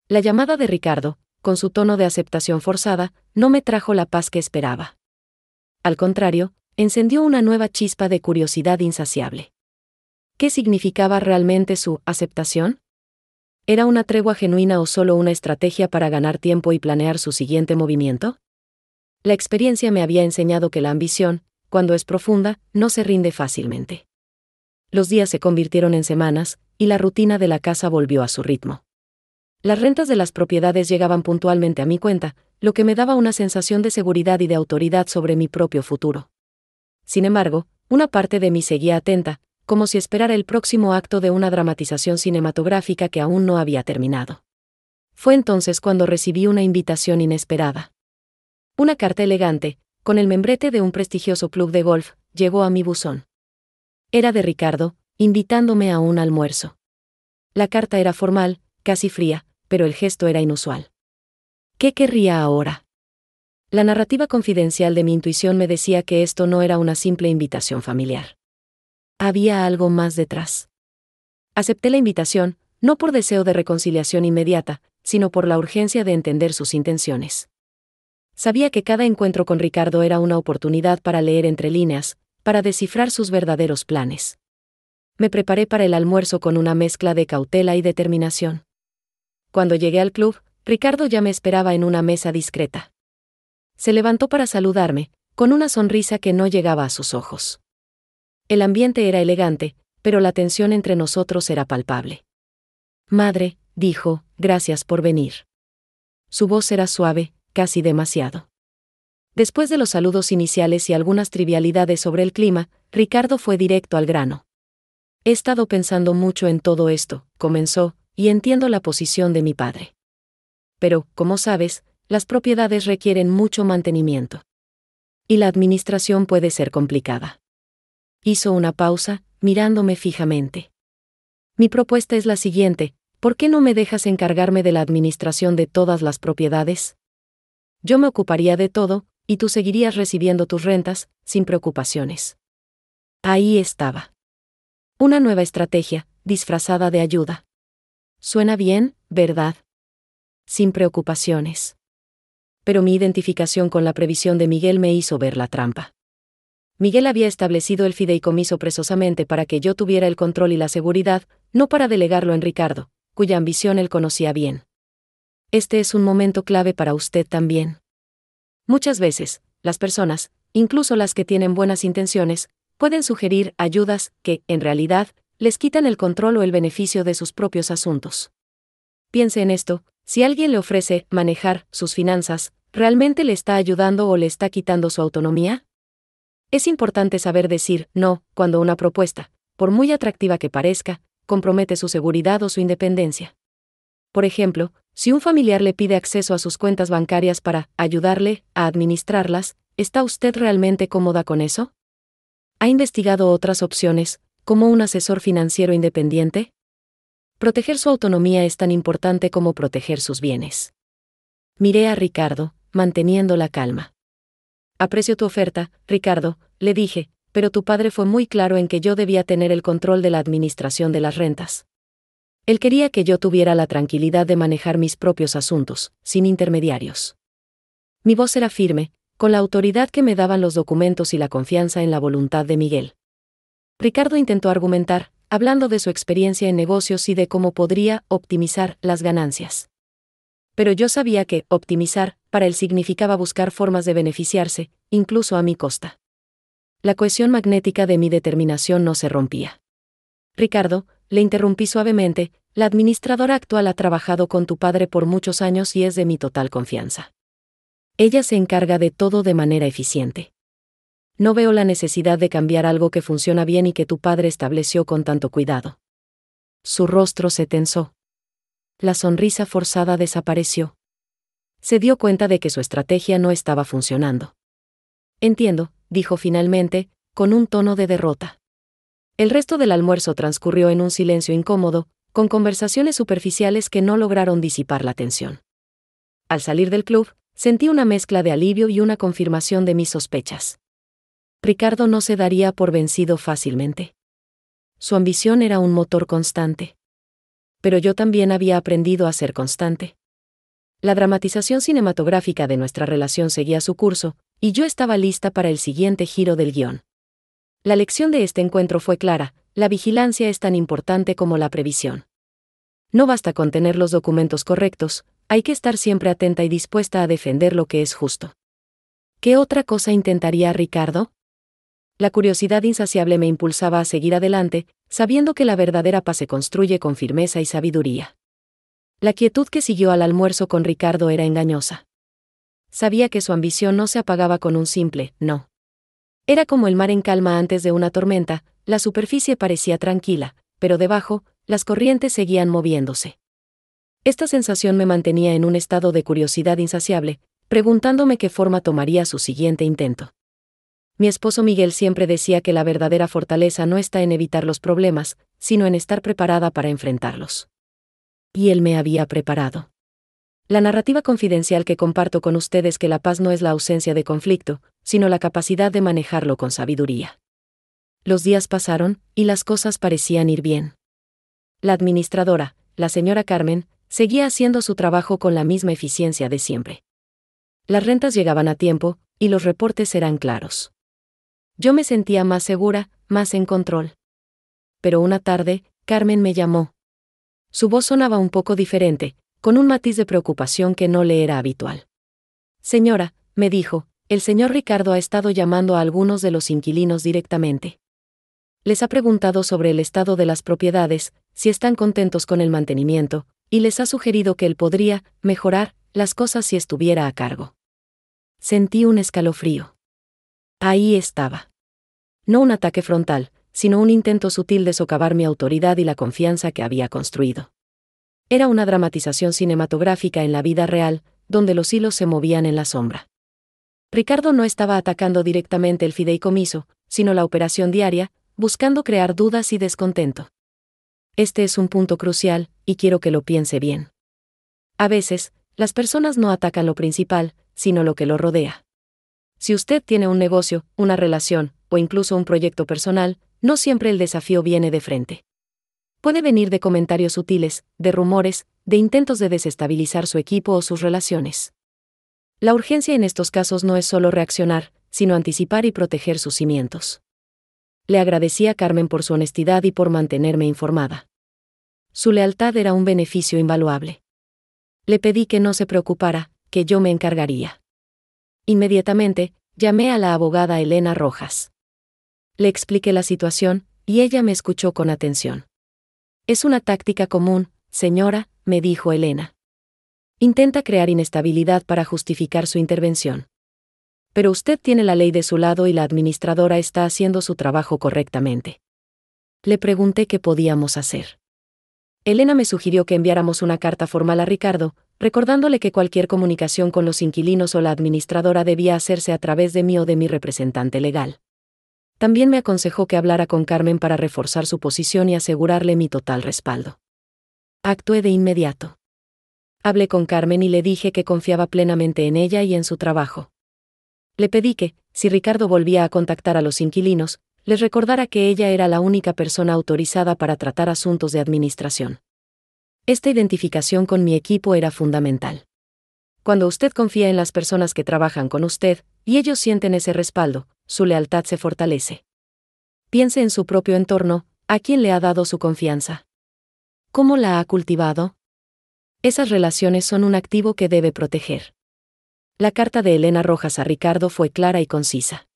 La llamada de Ricardo, con su tono de aceptación forzada, no me trajo la paz que esperaba. Al contrario, encendió una nueva chispa de curiosidad insaciable. ¿Qué significaba realmente su aceptación? ¿Era una tregua genuina o solo una estrategia para ganar tiempo y planear su siguiente movimiento? La experiencia me había enseñado que la ambición, cuando es profunda, no se rinde fácilmente. Los días se convirtieron en semanas, y la rutina de la casa volvió a su ritmo. Las rentas de las propiedades llegaban puntualmente a mi cuenta, lo que me daba una sensación de seguridad y de autoridad sobre mi propio futuro. Sin embargo, una parte de mí seguía atenta, como si esperara el próximo acto de una dramatización cinematográfica que aún no había terminado. Fue entonces cuando recibí una invitación inesperada. Una carta elegante, con el membrete de un prestigioso club de golf, llegó a mi buzón. Era de Ricardo, invitándome a un almuerzo. La carta era formal, casi fría, pero el gesto era inusual. ¿Qué querría ahora? La narrativa confidencial de mi intuición me decía que esto no era una simple invitación familiar. Había algo más detrás. Acepté la invitación, no por deseo de reconciliación inmediata, sino por la urgencia de entender sus intenciones. Sabía que cada encuentro con Ricardo era una oportunidad para leer entre líneas, para descifrar sus verdaderos planes. Me preparé para el almuerzo con una mezcla de cautela y determinación. Cuando llegué al club, Ricardo ya me esperaba en una mesa discreta. Se levantó para saludarme, con una sonrisa que no llegaba a sus ojos. El ambiente era elegante, pero la tensión entre nosotros era palpable. Madre, dijo, gracias por venir. Su voz era suave, casi demasiado. Después de los saludos iniciales y algunas trivialidades sobre el clima, Ricardo fue directo al grano. He estado pensando mucho en todo esto, comenzó, y entiendo la posición de mi padre. Pero, como sabes, las propiedades requieren mucho mantenimiento. Y la administración puede ser complicada. Hizo una pausa, mirándome fijamente. Mi propuesta es la siguiente, ¿por qué no me dejas encargarme de la administración de todas las propiedades? Yo me ocuparía de todo, y tú seguirías recibiendo tus rentas, sin preocupaciones. Ahí estaba. Una nueva estrategia, disfrazada de ayuda. Suena bien, ¿verdad? Sin preocupaciones. Pero mi identificación con la previsión de Miguel me hizo ver la trampa. Miguel había establecido el fideicomiso precisamente para que yo tuviera el control y la seguridad, no para delegarlo en Ricardo, cuya ambición él conocía bien. Este es un momento clave para usted también. Muchas veces, las personas, incluso las que tienen buenas intenciones, pueden sugerir ayudas que, en realidad, les quitan el control o el beneficio de sus propios asuntos. Piense en esto, si alguien le ofrece manejar sus finanzas, ¿realmente le está ayudando o le está quitando su autonomía? Es importante saber decir no cuando una propuesta, por muy atractiva que parezca, compromete su seguridad o su independencia. Por ejemplo, si un familiar le pide acceso a sus cuentas bancarias para ayudarle a administrarlas, ¿está usted realmente cómoda con eso? ¿Ha investigado otras opciones, ¿Como un asesor financiero independiente? Proteger su autonomía es tan importante como proteger sus bienes. Miré a Ricardo, manteniendo la calma. Aprecio tu oferta, Ricardo, le dije, pero tu padre fue muy claro en que yo debía tener el control de la administración de las rentas. Él quería que yo tuviera la tranquilidad de manejar mis propios asuntos, sin intermediarios. Mi voz era firme, con la autoridad que me daban los documentos y la confianza en la voluntad de Miguel. Ricardo intentó argumentar, hablando de su experiencia en negocios y de cómo podría optimizar las ganancias. Pero yo sabía que optimizar, para él significaba buscar formas de beneficiarse, incluso a mi costa. La cohesión magnética de mi determinación no se rompía. Ricardo, le interrumpí suavemente, la administradora actual ha trabajado con tu padre por muchos años y es de mi total confianza. Ella se encarga de todo de manera eficiente. No veo la necesidad de cambiar algo que funciona bien y que tu padre estableció con tanto cuidado. Su rostro se tensó. La sonrisa forzada desapareció. Se dio cuenta de que su estrategia no estaba funcionando. Entiendo, dijo finalmente, con un tono de derrota. El resto del almuerzo transcurrió en un silencio incómodo, con conversaciones superficiales que no lograron disipar la tensión. Al salir del club, sentí una mezcla de alivio y una confirmación de mis sospechas. Ricardo no se daría por vencido fácilmente. Su ambición era un motor constante. Pero yo también había aprendido a ser constante. La dramatización cinematográfica de nuestra relación seguía su curso, y yo estaba lista para el siguiente giro del guión. La lección de este encuentro fue clara: la vigilancia es tan importante como la previsión. No basta con tener los documentos correctos, hay que estar siempre atenta y dispuesta a defender lo que es justo. ¿Qué otra cosa intentaría Ricardo? La curiosidad insaciable me impulsaba a seguir adelante, sabiendo que la verdadera paz se construye con firmeza y sabiduría. La quietud que siguió al almuerzo con Ricardo era engañosa. Sabía que su ambición no se apagaba con un simple no. Era como el mar en calma antes de una tormenta, la superficie parecía tranquila, pero debajo, las corrientes seguían moviéndose. Esta sensación me mantenía en un estado de curiosidad insaciable, preguntándome qué forma tomaría su siguiente intento. Mi esposo Miguel siempre decía que la verdadera fortaleza no está en evitar los problemas, sino en estar preparada para enfrentarlos. Y él me había preparado. La narrativa confidencial que comparto con ustedes que la paz no es la ausencia de conflicto, sino la capacidad de manejarlo con sabiduría. Los días pasaron, y las cosas parecían ir bien. La administradora, la señora Carmen, seguía haciendo su trabajo con la misma eficiencia de siempre. Las rentas llegaban a tiempo, y los reportes eran claros. Yo me sentía más segura, más en control. Pero una tarde, Carmen me llamó. Su voz sonaba un poco diferente, con un matiz de preocupación que no le era habitual. Señora, me dijo, el señor Ricardo ha estado llamando a algunos de los inquilinos directamente. Les ha preguntado sobre el estado de las propiedades, si están contentos con el mantenimiento, y les ha sugerido que él podría mejorar las cosas si estuviera a cargo. Sentí un escalofrío. Ahí estaba. No un ataque frontal, sino un intento sutil de socavar mi autoridad y la confianza que había construido. Era una dramatización cinematográfica en la vida real, donde los hilos se movían en la sombra. Ricardo no estaba atacando directamente el fideicomiso, sino la operación diaria, buscando crear dudas y descontento. Este es un punto crucial, y quiero que lo piense bien. A veces, las personas no atacan lo principal, sino lo que lo rodea. Si usted tiene un negocio, una relación, o incluso un proyecto personal, no siempre el desafío viene de frente. Puede venir de comentarios sutiles, de rumores, de intentos de desestabilizar su equipo o sus relaciones. La urgencia en estos casos no es solo reaccionar, sino anticipar y proteger sus cimientos. Le agradecí a Carmen por su honestidad y por mantenerme informada. Su lealtad era un beneficio invaluable. Le pedí que no se preocupara, que yo me encargaría. Inmediatamente, llamé a la abogada Elena Rojas. Le expliqué la situación, y ella me escuchó con atención. Es una táctica común, señora, me dijo Elena. Intenta crear inestabilidad para justificar su intervención. Pero usted tiene la ley de su lado y la administradora está haciendo su trabajo correctamente. Le pregunté qué podíamos hacer. Elena me sugirió que enviáramos una carta formal a Ricardo, recordándole que cualquier comunicación con los inquilinos o la administradora debía hacerse a través de mí o de mi representante legal. También me aconsejó que hablara con Carmen para reforzar su posición y asegurarle mi total respaldo. Actué de inmediato. Hablé con Carmen y le dije que confiaba plenamente en ella y en su trabajo. Le pedí que, si Ricardo volvía a contactar a los inquilinos, les recordara que ella era la única persona autorizada para tratar asuntos de administración. Esta identificación con mi equipo era fundamental. Cuando usted confía en las personas que trabajan con usted, y ellos sienten ese respaldo, su lealtad se fortalece. Piense en su propio entorno, ¿a quién le ha dado su confianza? ¿Cómo la ha cultivado? Esas relaciones son un activo que debe proteger. La carta de Elena Rojas a Ricardo fue clara y concisa.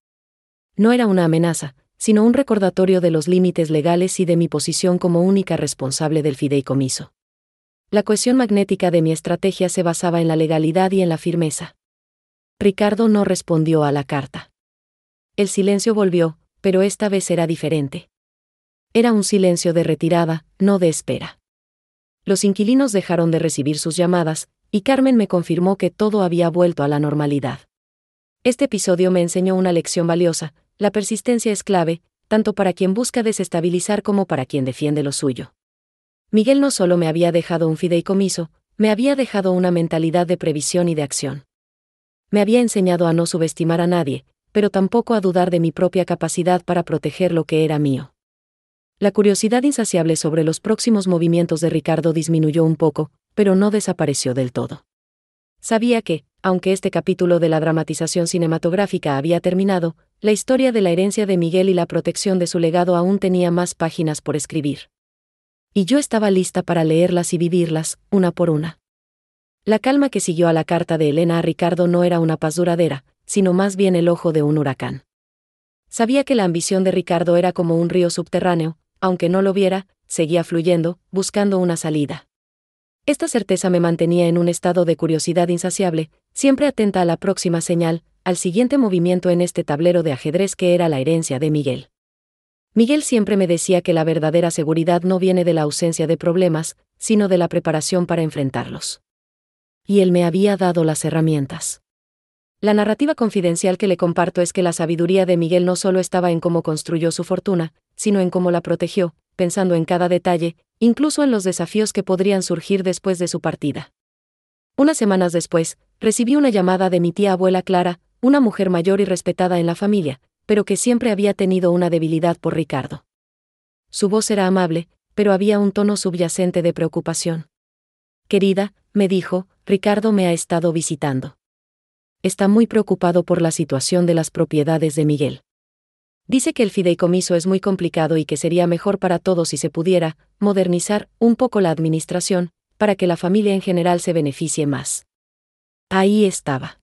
No era una amenaza, sino un recordatorio de los límites legales y de mi posición como única responsable del fideicomiso. La cohesión magnética de mi estrategia se basaba en la legalidad y en la firmeza. Ricardo no respondió a la carta. El silencio volvió, pero esta vez era diferente. Era un silencio de retirada, no de espera. Los inquilinos dejaron de recibir sus llamadas, y Carmen me confirmó que todo había vuelto a la normalidad. Este episodio me enseñó una lección valiosa: la persistencia es clave, tanto para quien busca desestabilizar como para quien defiende lo suyo. Miguel no solo me había dejado un fideicomiso, me había dejado una mentalidad de previsión y de acción. Me había enseñado a no subestimar a nadie, pero tampoco a dudar de mi propia capacidad para proteger lo que era mío. La curiosidad insaciable sobre los próximos movimientos de Ricardo disminuyó un poco, pero no desapareció del todo. Sabía que, aunque este capítulo de la dramatización cinematográfica había terminado, la historia de la herencia de Miguel y la protección de su legado aún tenía más páginas por escribir. Y yo estaba lista para leerlas y vivirlas, una por una. La calma que siguió a la carta de Elena a Ricardo no era una paz duradera, sino más bien el ojo de un huracán. Sabía que la ambición de Ricardo era como un río subterráneo, aunque no lo viera, seguía fluyendo, buscando una salida. Esta certeza me mantenía en un estado de curiosidad insaciable, siempre atenta a la próxima señal, al siguiente movimiento en este tablero de ajedrez que era la herencia de Miguel. Miguel siempre me decía que la verdadera seguridad no viene de la ausencia de problemas, sino de la preparación para enfrentarlos. Y él me había dado las herramientas. La narrativa confidencial que le comparto es que la sabiduría de Miguel no solo estaba en cómo construyó su fortuna, sino en cómo la protegió, pensando en cada detalle, incluso en los desafíos que podrían surgir después de su partida. Unas semanas después, recibí una llamada de mi tía abuela Clara, una mujer mayor y respetada en la familia, pero que siempre había tenido una debilidad por Ricardo. Su voz era amable, pero había un tono subyacente de preocupación. «Querida», me dijo, «Ricardo me ha estado visitando. Está muy preocupado por la situación de las propiedades de Miguel. Dice que el fideicomiso es muy complicado y que sería mejor para todos si se pudiera modernizar un poco la administración, para que la familia en general se beneficie más». Ahí estaba.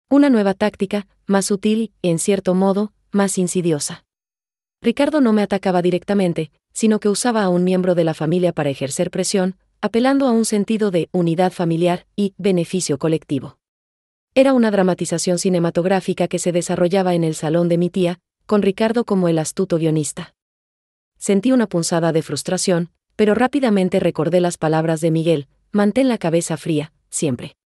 Una nueva táctica, más sutil y, en cierto modo, más insidiosa. Ricardo no me atacaba directamente, sino que usaba a un miembro de la familia para ejercer presión, apelando a un sentido de unidad familiar y beneficio colectivo. Era una dramatización cinematográfica que se desarrollaba en el salón de mi tía, con Ricardo como el astuto guionista. Sentí una punzada de frustración, pero rápidamente recordé las palabras de Miguel: «Mantén la cabeza fría, siempre».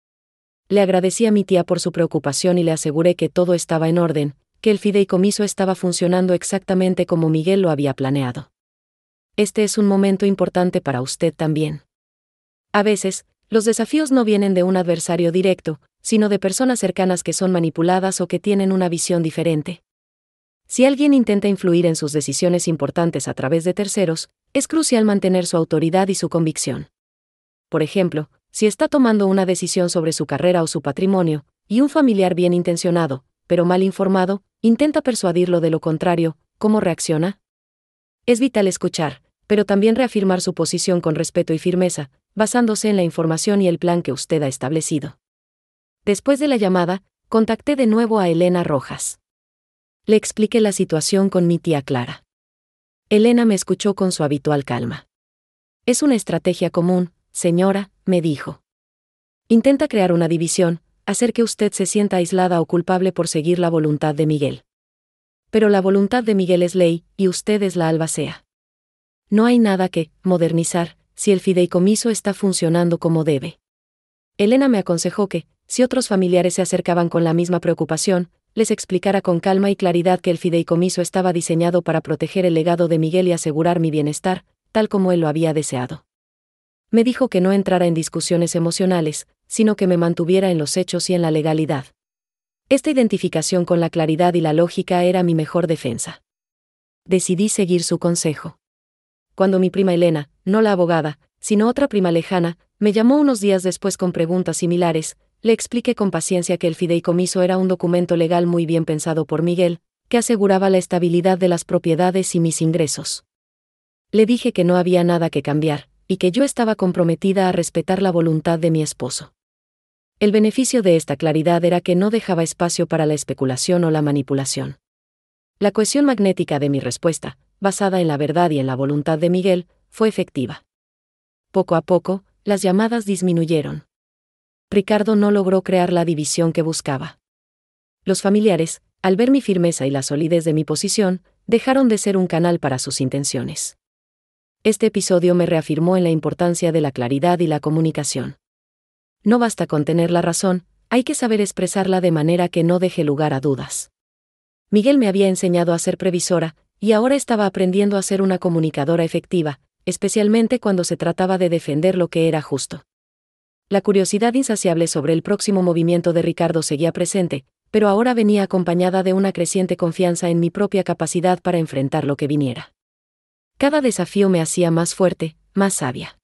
Le agradecí a mi tía por su preocupación y le aseguré que todo estaba en orden, que el fideicomiso estaba funcionando exactamente como Miguel lo había planeado. Este es un momento importante para usted también. A veces, los desafíos no vienen de un adversario directo, sino de personas cercanas que son manipuladas o que tienen una visión diferente. Si alguien intenta influir en sus decisiones importantes a través de terceros, es crucial mantener su autoridad y su convicción. Por ejemplo, si está tomando una decisión sobre su carrera o su patrimonio, y un familiar bien intencionado, pero mal informado, intenta persuadirlo de lo contrario, ¿cómo reacciona? Es vital escuchar, pero también reafirmar su posición con respeto y firmeza, basándose en la información y el plan que usted ha establecido. Después de la llamada, contacté de nuevo a Elena Rojas. Le expliqué la situación con mi tía Clara. Elena me escuchó con su habitual calma. «Es una estrategia común, señora», me dijo. «Intenta crear una división, hacer que usted se sienta aislada o culpable por seguir la voluntad de Miguel. Pero la voluntad de Miguel es ley, y usted es la albacea. No hay nada que modernizar si el fideicomiso está funcionando como debe». Elena me aconsejó que, si otros familiares se acercaban con la misma preocupación, les explicara con calma y claridad que el fideicomiso estaba diseñado para proteger el legado de Miguel y asegurar mi bienestar, tal como él lo había deseado. Me dijo que no entrara en discusiones emocionales, sino que me mantuviera en los hechos y en la legalidad. Esta identificación con la claridad y la lógica era mi mejor defensa. Decidí seguir su consejo. Cuando mi prima Elena, no la abogada, sino otra prima lejana, me llamó unos días después con preguntas similares, le expliqué con paciencia que el fideicomiso era un documento legal muy bien pensado por Miguel, que aseguraba la estabilidad de las propiedades y mis ingresos. Le dije que no había nada que cambiar, y que yo estaba comprometida a respetar la voluntad de mi esposo. El beneficio de esta claridad era que no dejaba espacio para la especulación o la manipulación. La cohesión magnética de mi respuesta, basada en la verdad y en la voluntad de Miguel, fue efectiva. Poco a poco, las llamadas disminuyeron. Ricardo no logró crear la división que buscaba. Los familiares, al ver mi firmeza y la solidez de mi posición, dejaron de ser un canal para sus intenciones. Este episodio me reafirmó en la importancia de la claridad y la comunicación. No basta con tener la razón, hay que saber expresarla de manera que no deje lugar a dudas. Miguel me había enseñado a ser previsora, y ahora estaba aprendiendo a ser una comunicadora efectiva, especialmente cuando se trataba de defender lo que era justo. La curiosidad insaciable sobre el próximo movimiento de Ricardo seguía presente, pero ahora venía acompañada de una creciente confianza en mi propia capacidad para enfrentar lo que viniera. Cada desafío me hacía más fuerte, más sabia.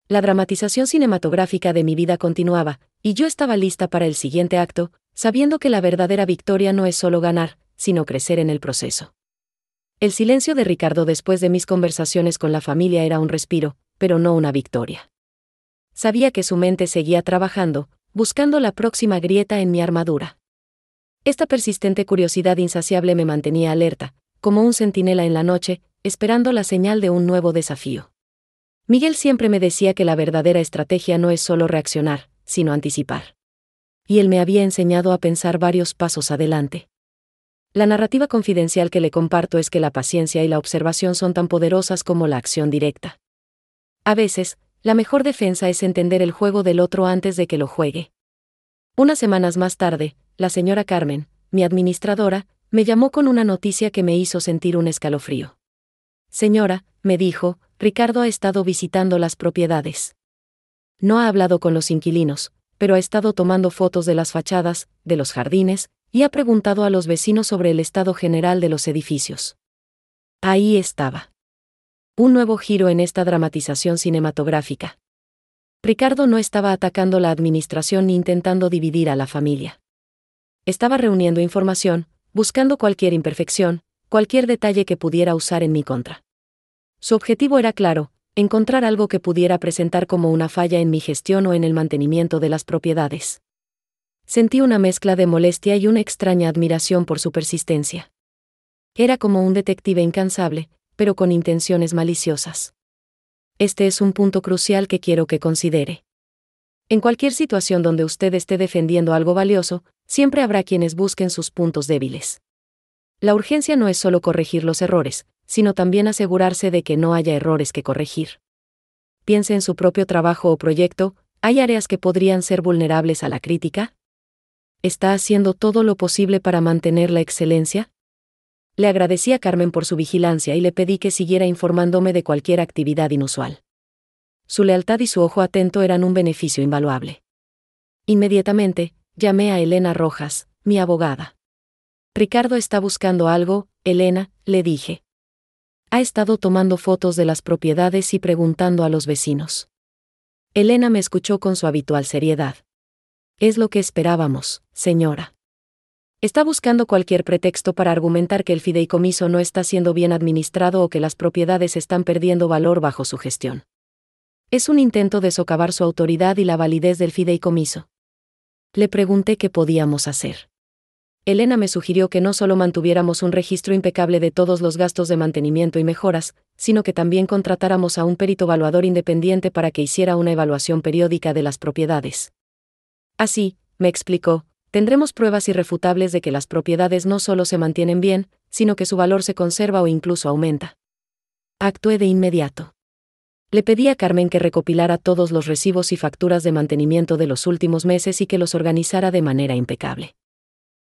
La dramatización cinematográfica de mi vida continuaba, y yo estaba lista para el siguiente acto, sabiendo que la verdadera victoria no es solo ganar, sino crecer en el proceso. El silencio de Ricardo después de mis conversaciones con la familia era un respiro, pero no una victoria. Sabía que su mente seguía trabajando, buscando la próxima grieta en mi armadura. Esta persistente curiosidad insaciable me mantenía alerta, como un centinela en la noche, esperando la señal de un nuevo desafío. Miguel siempre me decía que la verdadera estrategia no es solo reaccionar, sino anticipar. Y él me había enseñado a pensar varios pasos adelante. La narrativa confidencial que le comparto es que la paciencia y la observación son tan poderosas como la acción directa. A veces, la mejor defensa es entender el juego del otro antes de que lo juegue. Unas semanas más tarde, la señora Carmen, mi administradora, me llamó con una noticia que me hizo sentir un escalofrío. Señora, me dijo, Ricardo ha estado visitando las propiedades. No ha hablado con los inquilinos, pero ha estado tomando fotos de las fachadas, de los jardines, y ha preguntado a los vecinos sobre el estado general de los edificios. Ahí estaba. Un nuevo giro en esta dramatización cinematográfica. Ricardo no estaba atacando la administración ni intentando dividir a la familia. Estaba reuniendo información, buscando cualquier imperfección, cualquier detalle que pudiera usar en mi contra. Su objetivo era claro, encontrar algo que pudiera presentar como una falla en mi gestión o en el mantenimiento de las propiedades. Sentí una mezcla de molestia y una extraña admiración por su persistencia. Era como un detective incansable, pero con intenciones maliciosas. Este es un punto crucial que quiero que considere. En cualquier situación donde usted esté defendiendo algo valioso, siempre habrá quienes busquen sus puntos débiles. La urgencia no es solo corregir los errores, sino también asegurarse de que no haya errores que corregir. Piense en su propio trabajo o proyecto, ¿hay áreas que podrían ser vulnerables a la crítica? ¿Está haciendo todo lo posible para mantener la excelencia? Le agradecí a Carmen por su vigilancia y le pedí que siguiera informándome de cualquier actividad inusual. Su lealtad y su ojo atento eran un beneficio invaluable. Inmediatamente, llamé a Elena Rojas, mi abogada. Ricardo está buscando algo, Elena, le dije. Ha estado tomando fotos de las propiedades y preguntando a los vecinos. Elena me escuchó con su habitual seriedad. Es lo que esperábamos, señora. Está buscando cualquier pretexto para argumentar que el fideicomiso no está siendo bien administrado o que las propiedades están perdiendo valor bajo su gestión. Es un intento de socavar su autoridad y la validez del fideicomiso. Le pregunté qué podíamos hacer. Elena me sugirió que no solo mantuviéramos un registro impecable de todos los gastos de mantenimiento y mejoras, sino que también contratáramos a un perito evaluador independiente para que hiciera una evaluación periódica de las propiedades. Así, me explicó, tendremos pruebas irrefutables de que las propiedades no solo se mantienen bien, sino que su valor se conserva o incluso aumenta. Actué de inmediato. Le pedí a Carmen que recopilara todos los recibos y facturas de mantenimiento de los últimos meses y que los organizara de manera impecable.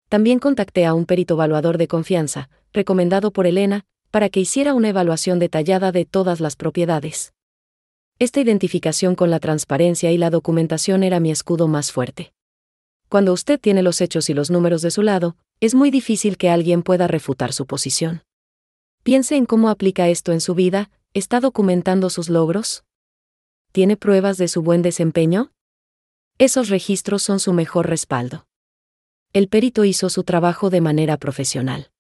También contacté a un perito evaluador de confianza, recomendado por Elena, para que hiciera una evaluación detallada de todas las propiedades. Esta identificación con la transparencia y la documentación era mi escudo más fuerte. Cuando usted tiene los hechos y los números de su lado, es muy difícil que alguien pueda refutar su posición. Piense en cómo aplica esto en su vida. ¿Está documentando sus logros? ¿Tiene pruebas de su buen desempeño? Esos registros son su mejor respaldo. El perito hizo su trabajo de manera profesional.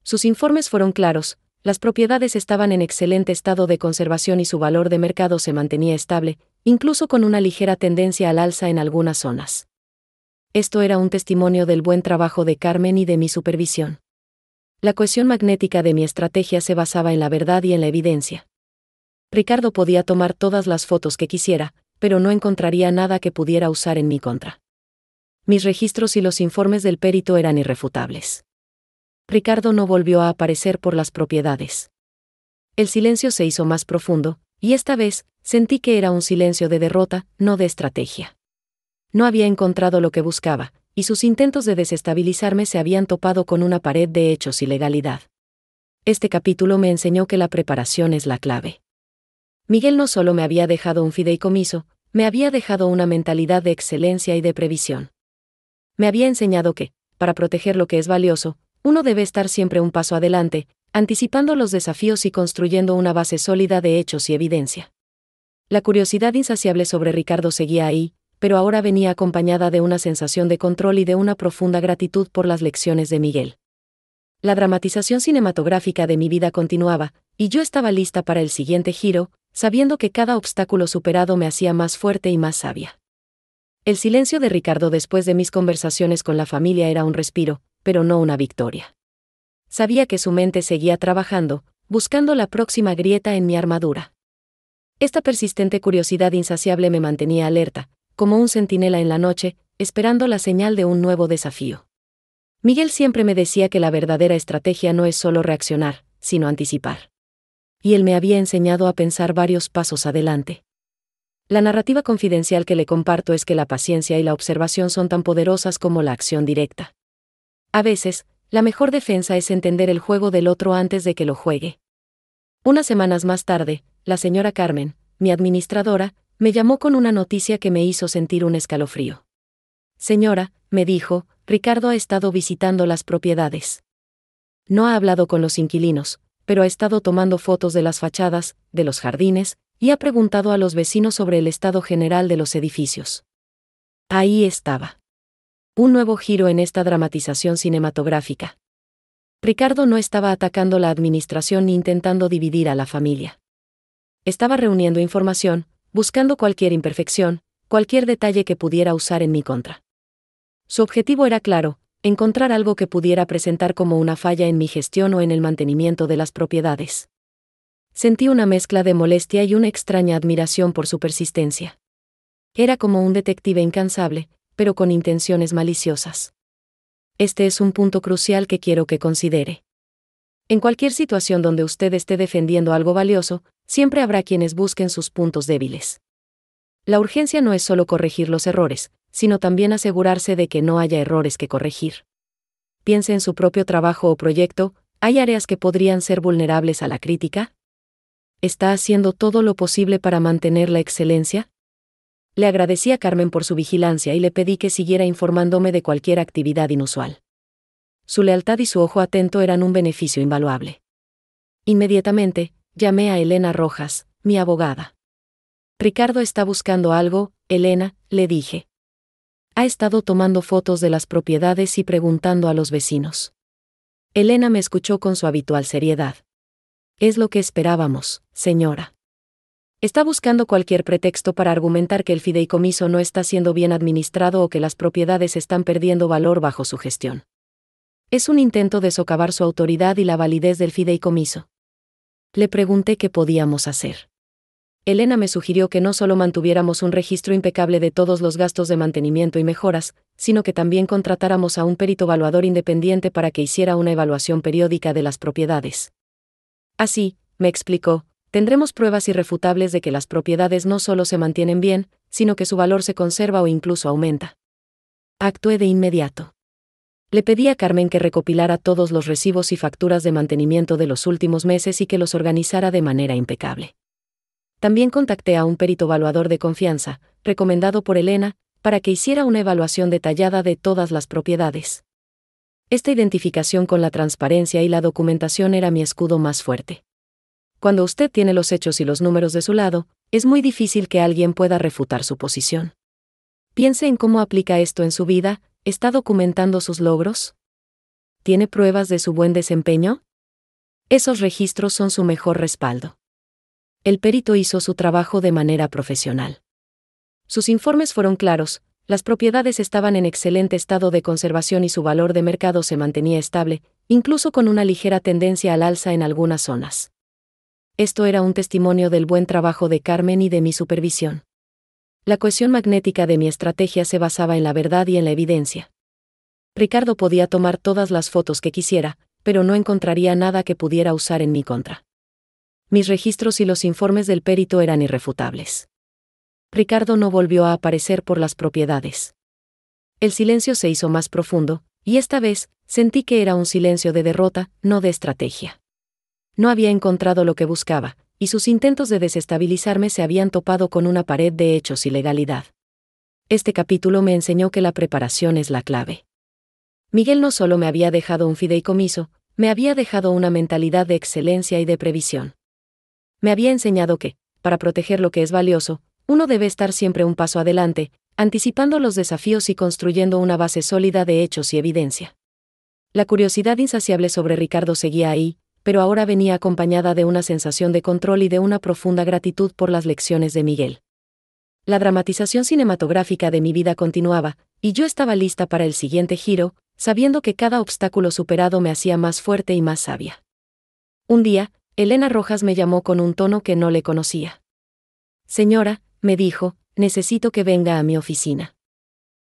Sus informes fueron claros, las propiedades estaban en excelente estado de conservación y su valor de mercado se mantenía estable, incluso con una ligera tendencia al alza en algunas zonas. Esto era un testimonio del buen trabajo de Carmen y de mi supervisión. La cohesión magnética de mi estrategia se basaba en la verdad y en la evidencia. Ricardo podía tomar todas las fotos que quisiera, pero no encontraría nada que pudiera usar en mi contra. Mis registros y los informes del perito eran irrefutables. Ricardo no volvió a aparecer por las propiedades. El silencio se hizo más profundo, y esta vez, sentí que era un silencio de derrota, no de estrategia. No había encontrado lo que buscaba, y sus intentos de desestabilizarme se habían topado con una pared de hechos y legalidad. Este capítulo me enseñó que la preparación es la clave. Miguel no solo me había dejado un fideicomiso, me había dejado una mentalidad de excelencia y de previsión. Me había enseñado que, para proteger lo que es valioso, uno debe estar siempre un paso adelante, anticipando los desafíos y construyendo una base sólida de hechos y evidencia. La curiosidad insaciable sobre Ricardo seguía ahí, pero ahora venía acompañada de una sensación de control y de una profunda gratitud por las lecciones de Miguel. La dramatización cinematográfica de mi vida continuaba, y yo estaba lista para el siguiente giro, sabiendo que cada obstáculo superado me hacía más fuerte y más sabia. El silencio de Ricardo después de mis conversaciones con la familia era un respiro, pero no una victoria. Sabía que su mente seguía trabajando, buscando la próxima grieta en mi armadura. Esta persistente curiosidad insaciable me mantenía alerta, como un centinela en la noche, esperando la señal de un nuevo desafío. Miguel siempre me decía que la verdadera estrategia no es solo reaccionar, sino anticipar. Y él me había enseñado a pensar varios pasos adelante. La narrativa confidencial que le comparto es que la paciencia y la observación son tan poderosas como la acción directa. A veces, la mejor defensa es entender el juego del otro antes de que lo juegue. Unas semanas más tarde, la señora Carmen, mi administradora, me llamó con una noticia que me hizo sentir un escalofrío. Señora, me dijo, Ricardo ha estado visitando las propiedades. No ha hablado con los inquilinos, pero ha estado tomando fotos de las fachadas, de los jardines, y ha preguntado a los vecinos sobre el estado general de los edificios. Ahí estaba. Un nuevo giro en esta dramatización cinematográfica. Ricardo no estaba atacando la administración ni intentando dividir a la familia. Estaba reuniendo información, buscando cualquier imperfección, cualquier detalle que pudiera usar en mi contra. Su objetivo era claro, encontrar algo que pudiera presentar como una falla en mi gestión o en el mantenimiento de las propiedades. Sentí una mezcla de molestia y una extraña admiración por su persistencia. Era como un detective incansable, pero con intenciones maliciosas. Este es un punto crucial que quiero que considere. En cualquier situación donde usted esté defendiendo algo valioso, siempre habrá quienes busquen sus puntos débiles. La urgencia no es solo corregir los errores, sino también asegurarse de que no haya errores que corregir. Piense en su propio trabajo o proyecto, ¿hay áreas que podrían ser vulnerables a la crítica? ¿Está haciendo todo lo posible para mantener la excelencia? Le agradecí a Carmen por su vigilancia y le pedí que siguiera informándome de cualquier actividad inusual. Su lealtad y su ojo atento eran un beneficio invaluable. Inmediatamente, llamé a Elena Rojas, mi abogada. Ricardo está buscando algo, Elena, le dije. Ha estado tomando fotos de las propiedades y preguntando a los vecinos. Elena me escuchó con su habitual seriedad. Es lo que esperábamos, señora. Está buscando cualquier pretexto para argumentar que el fideicomiso no está siendo bien administrado o que las propiedades están perdiendo valor bajo su gestión. Es un intento de socavar su autoridad y la validez del fideicomiso. Le pregunté qué podíamos hacer. Elena me sugirió que no solo mantuviéramos un registro impecable de todos los gastos de mantenimiento y mejoras, sino que también contratáramos a un perito evaluador independiente para que hiciera una evaluación periódica de las propiedades. Así, me explicó, tendremos pruebas irrefutables de que las propiedades no solo se mantienen bien, sino que su valor se conserva o incluso aumenta. Actué de inmediato. Le pedí a Carmen que recopilara todos los recibos y facturas de mantenimiento de los últimos meses y que los organizara de manera impecable. También contacté a un perito evaluador de confianza, recomendado por Elena, para que hiciera una evaluación detallada de todas las propiedades. Esta identificación con la transparencia y la documentación era mi escudo más fuerte. Cuando usted tiene los hechos y los números de su lado, es muy difícil que alguien pueda refutar su posición. Piense en cómo aplica esto en su vida. ¿Está documentando sus logros? ¿Tiene pruebas de su buen desempeño? Esos registros son su mejor respaldo. El perito hizo su trabajo de manera profesional. Sus informes fueron claros, las propiedades estaban en excelente estado de conservación y su valor de mercado se mantenía estable, incluso con una ligera tendencia al alza en algunas zonas. Esto era un testimonio del buen trabajo de Carmen y de mi supervisión. La cohesión magnética de mi estrategia se basaba en la verdad y en la evidencia. Ricardo podía tomar todas las fotos que quisiera, pero no encontraría nada que pudiera usar en mi contra. Mis registros y los informes del perito eran irrefutables. Ricardo no volvió a aparecer por las propiedades. El silencio se hizo más profundo, y esta vez, sentí que era un silencio de derrota, no de estrategia. No había encontrado lo que buscaba, y sus intentos de desestabilizarme se habían topado con una pared de hechos y legalidad. Este capítulo me enseñó que la preparación es la clave. Miguel no solo me había dejado un fideicomiso, me había dejado una mentalidad de excelencia y de previsión. Me había enseñado que, para proteger lo que es valioso, uno debe estar siempre un paso adelante, anticipando los desafíos y construyendo una base sólida de hechos y evidencia. La curiosidad insaciable sobre Ricardo seguía ahí, pero ahora venía acompañada de una sensación de control y de una profunda gratitud por las lecciones de Miguel. La dramatización cinematográfica de mi vida continuaba, y yo estaba lista para el siguiente giro, sabiendo que cada obstáculo superado me hacía más fuerte y más sabia. Un día, Elena Rojas me llamó con un tono que no le conocía. Señora, me dijo, necesito que venga a mi oficina.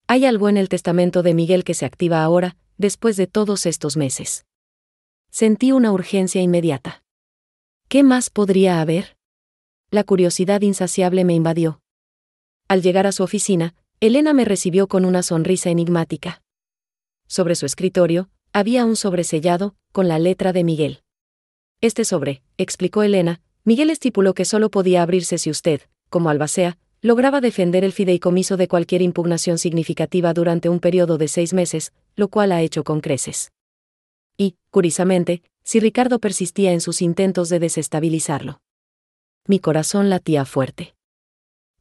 Hay algo en el testamento de Miguel que se activa ahora, después de todos estos meses. Sentí una urgencia inmediata. ¿Qué más podría haber? La curiosidad insaciable me invadió. Al llegar a su oficina, Elena me recibió con una sonrisa enigmática. Sobre su escritorio, había un sobre sellado, con la letra de Miguel. Este sobre, explicó Elena, Miguel estipuló que solo podía abrirse si usted, como albacea, lograba defender el fideicomiso de cualquier impugnación significativa durante un periodo de 6 meses, lo cual ha hecho con creces. Y, curiosamente, si Ricardo persistía en sus intentos de desestabilizarlo. Mi corazón latía fuerte.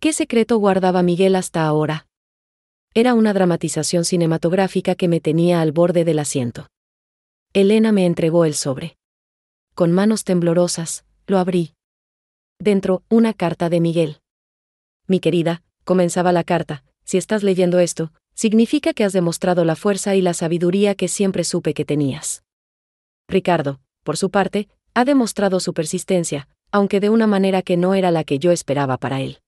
¿Qué secreto guardaba Miguel hasta ahora? Era una dramatización cinematográfica que me tenía al borde del asiento. Elena me entregó el sobre. Con manos temblorosas, lo abrí. Dentro, una carta de Miguel. Mi querida, comenzaba la carta, si estás leyendo esto, significa que has demostrado la fuerza y la sabiduría que siempre supe que tenías. Ricardo, por su parte, ha demostrado su persistencia, aunque de una manera que no era la que yo esperaba para él.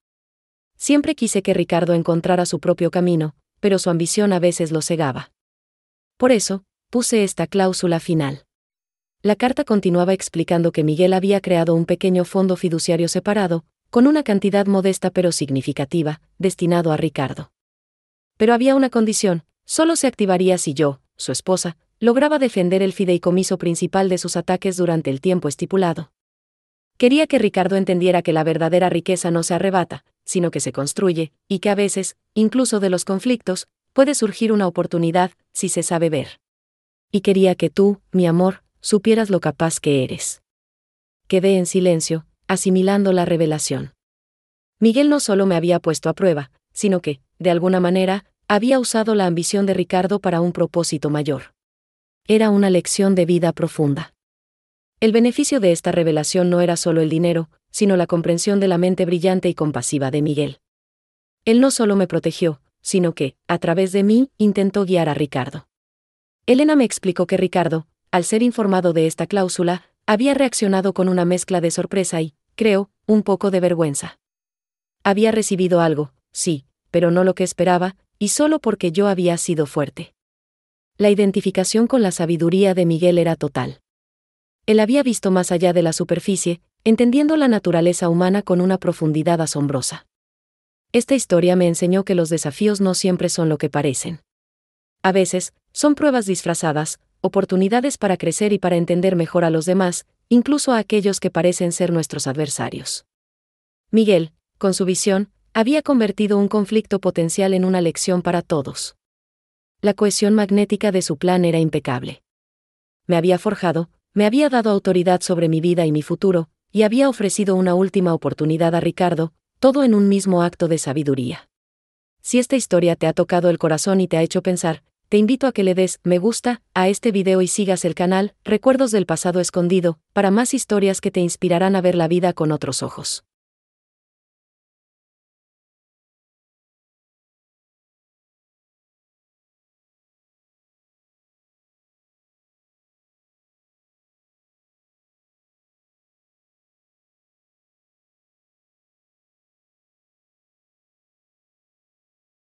Siempre quise que Ricardo encontrara su propio camino, pero su ambición a veces lo cegaba. Por eso, puse esta cláusula final. La carta continuaba explicando que Miguel había creado un pequeño fondo fiduciario separado, con una cantidad modesta pero significativa, destinado a Ricardo. Pero había una condición, solo se activaría si yo, su esposa, lograba defender el fideicomiso principal de sus ataques durante el tiempo estipulado. Quería que Ricardo entendiera que la verdadera riqueza no se arrebata, sino que se construye, y que a veces, incluso de los conflictos, puede surgir una oportunidad, si se sabe ver. Y quería que tú, mi amor, supieras lo capaz que eres. Quedé en silencio, asimilando la revelación. Miguel no solo me había puesto a prueba, sino que, de alguna manera, había usado la ambición de Ricardo para un propósito mayor. Era una lección de vida profunda. El beneficio de esta revelación no era solo el dinero, sino la comprensión de la mente brillante y compasiva de Miguel. Él no solo me protegió, sino que, a través de mí, intentó guiar a Ricardo. Elena me explicó que Ricardo, al ser informado de esta cláusula, había reaccionado con una mezcla de sorpresa y, creo, un poco de vergüenza. Había recibido algo, sí, pero no lo que esperaba, y solo porque yo había sido fuerte. La identificación con la sabiduría de Miguel era total. Él había visto más allá de la superficie, entendiendo la naturaleza humana con una profundidad asombrosa. Esta historia me enseñó que los desafíos no siempre son lo que parecen. A veces, Son pruebas disfrazadas, oportunidades para crecer y para entender mejor a los demás, incluso a aquellos que parecen ser nuestros adversarios. Miguel, con su visión, había convertido un conflicto potencial en una lección para todos. La cohesión magnética de su plan era impecable. Me había forjado, me había dado autoridad sobre mi vida y mi futuro, y había ofrecido una última oportunidad a Ricardo, todo en un mismo acto de sabiduría. Si esta historia te ha tocado el corazón y te ha hecho pensar, te invito a que le des me gusta a este video y sigas el canal Recuerdos del Pasado Escondido, para más historias que te inspirarán a ver la vida con otros ojos.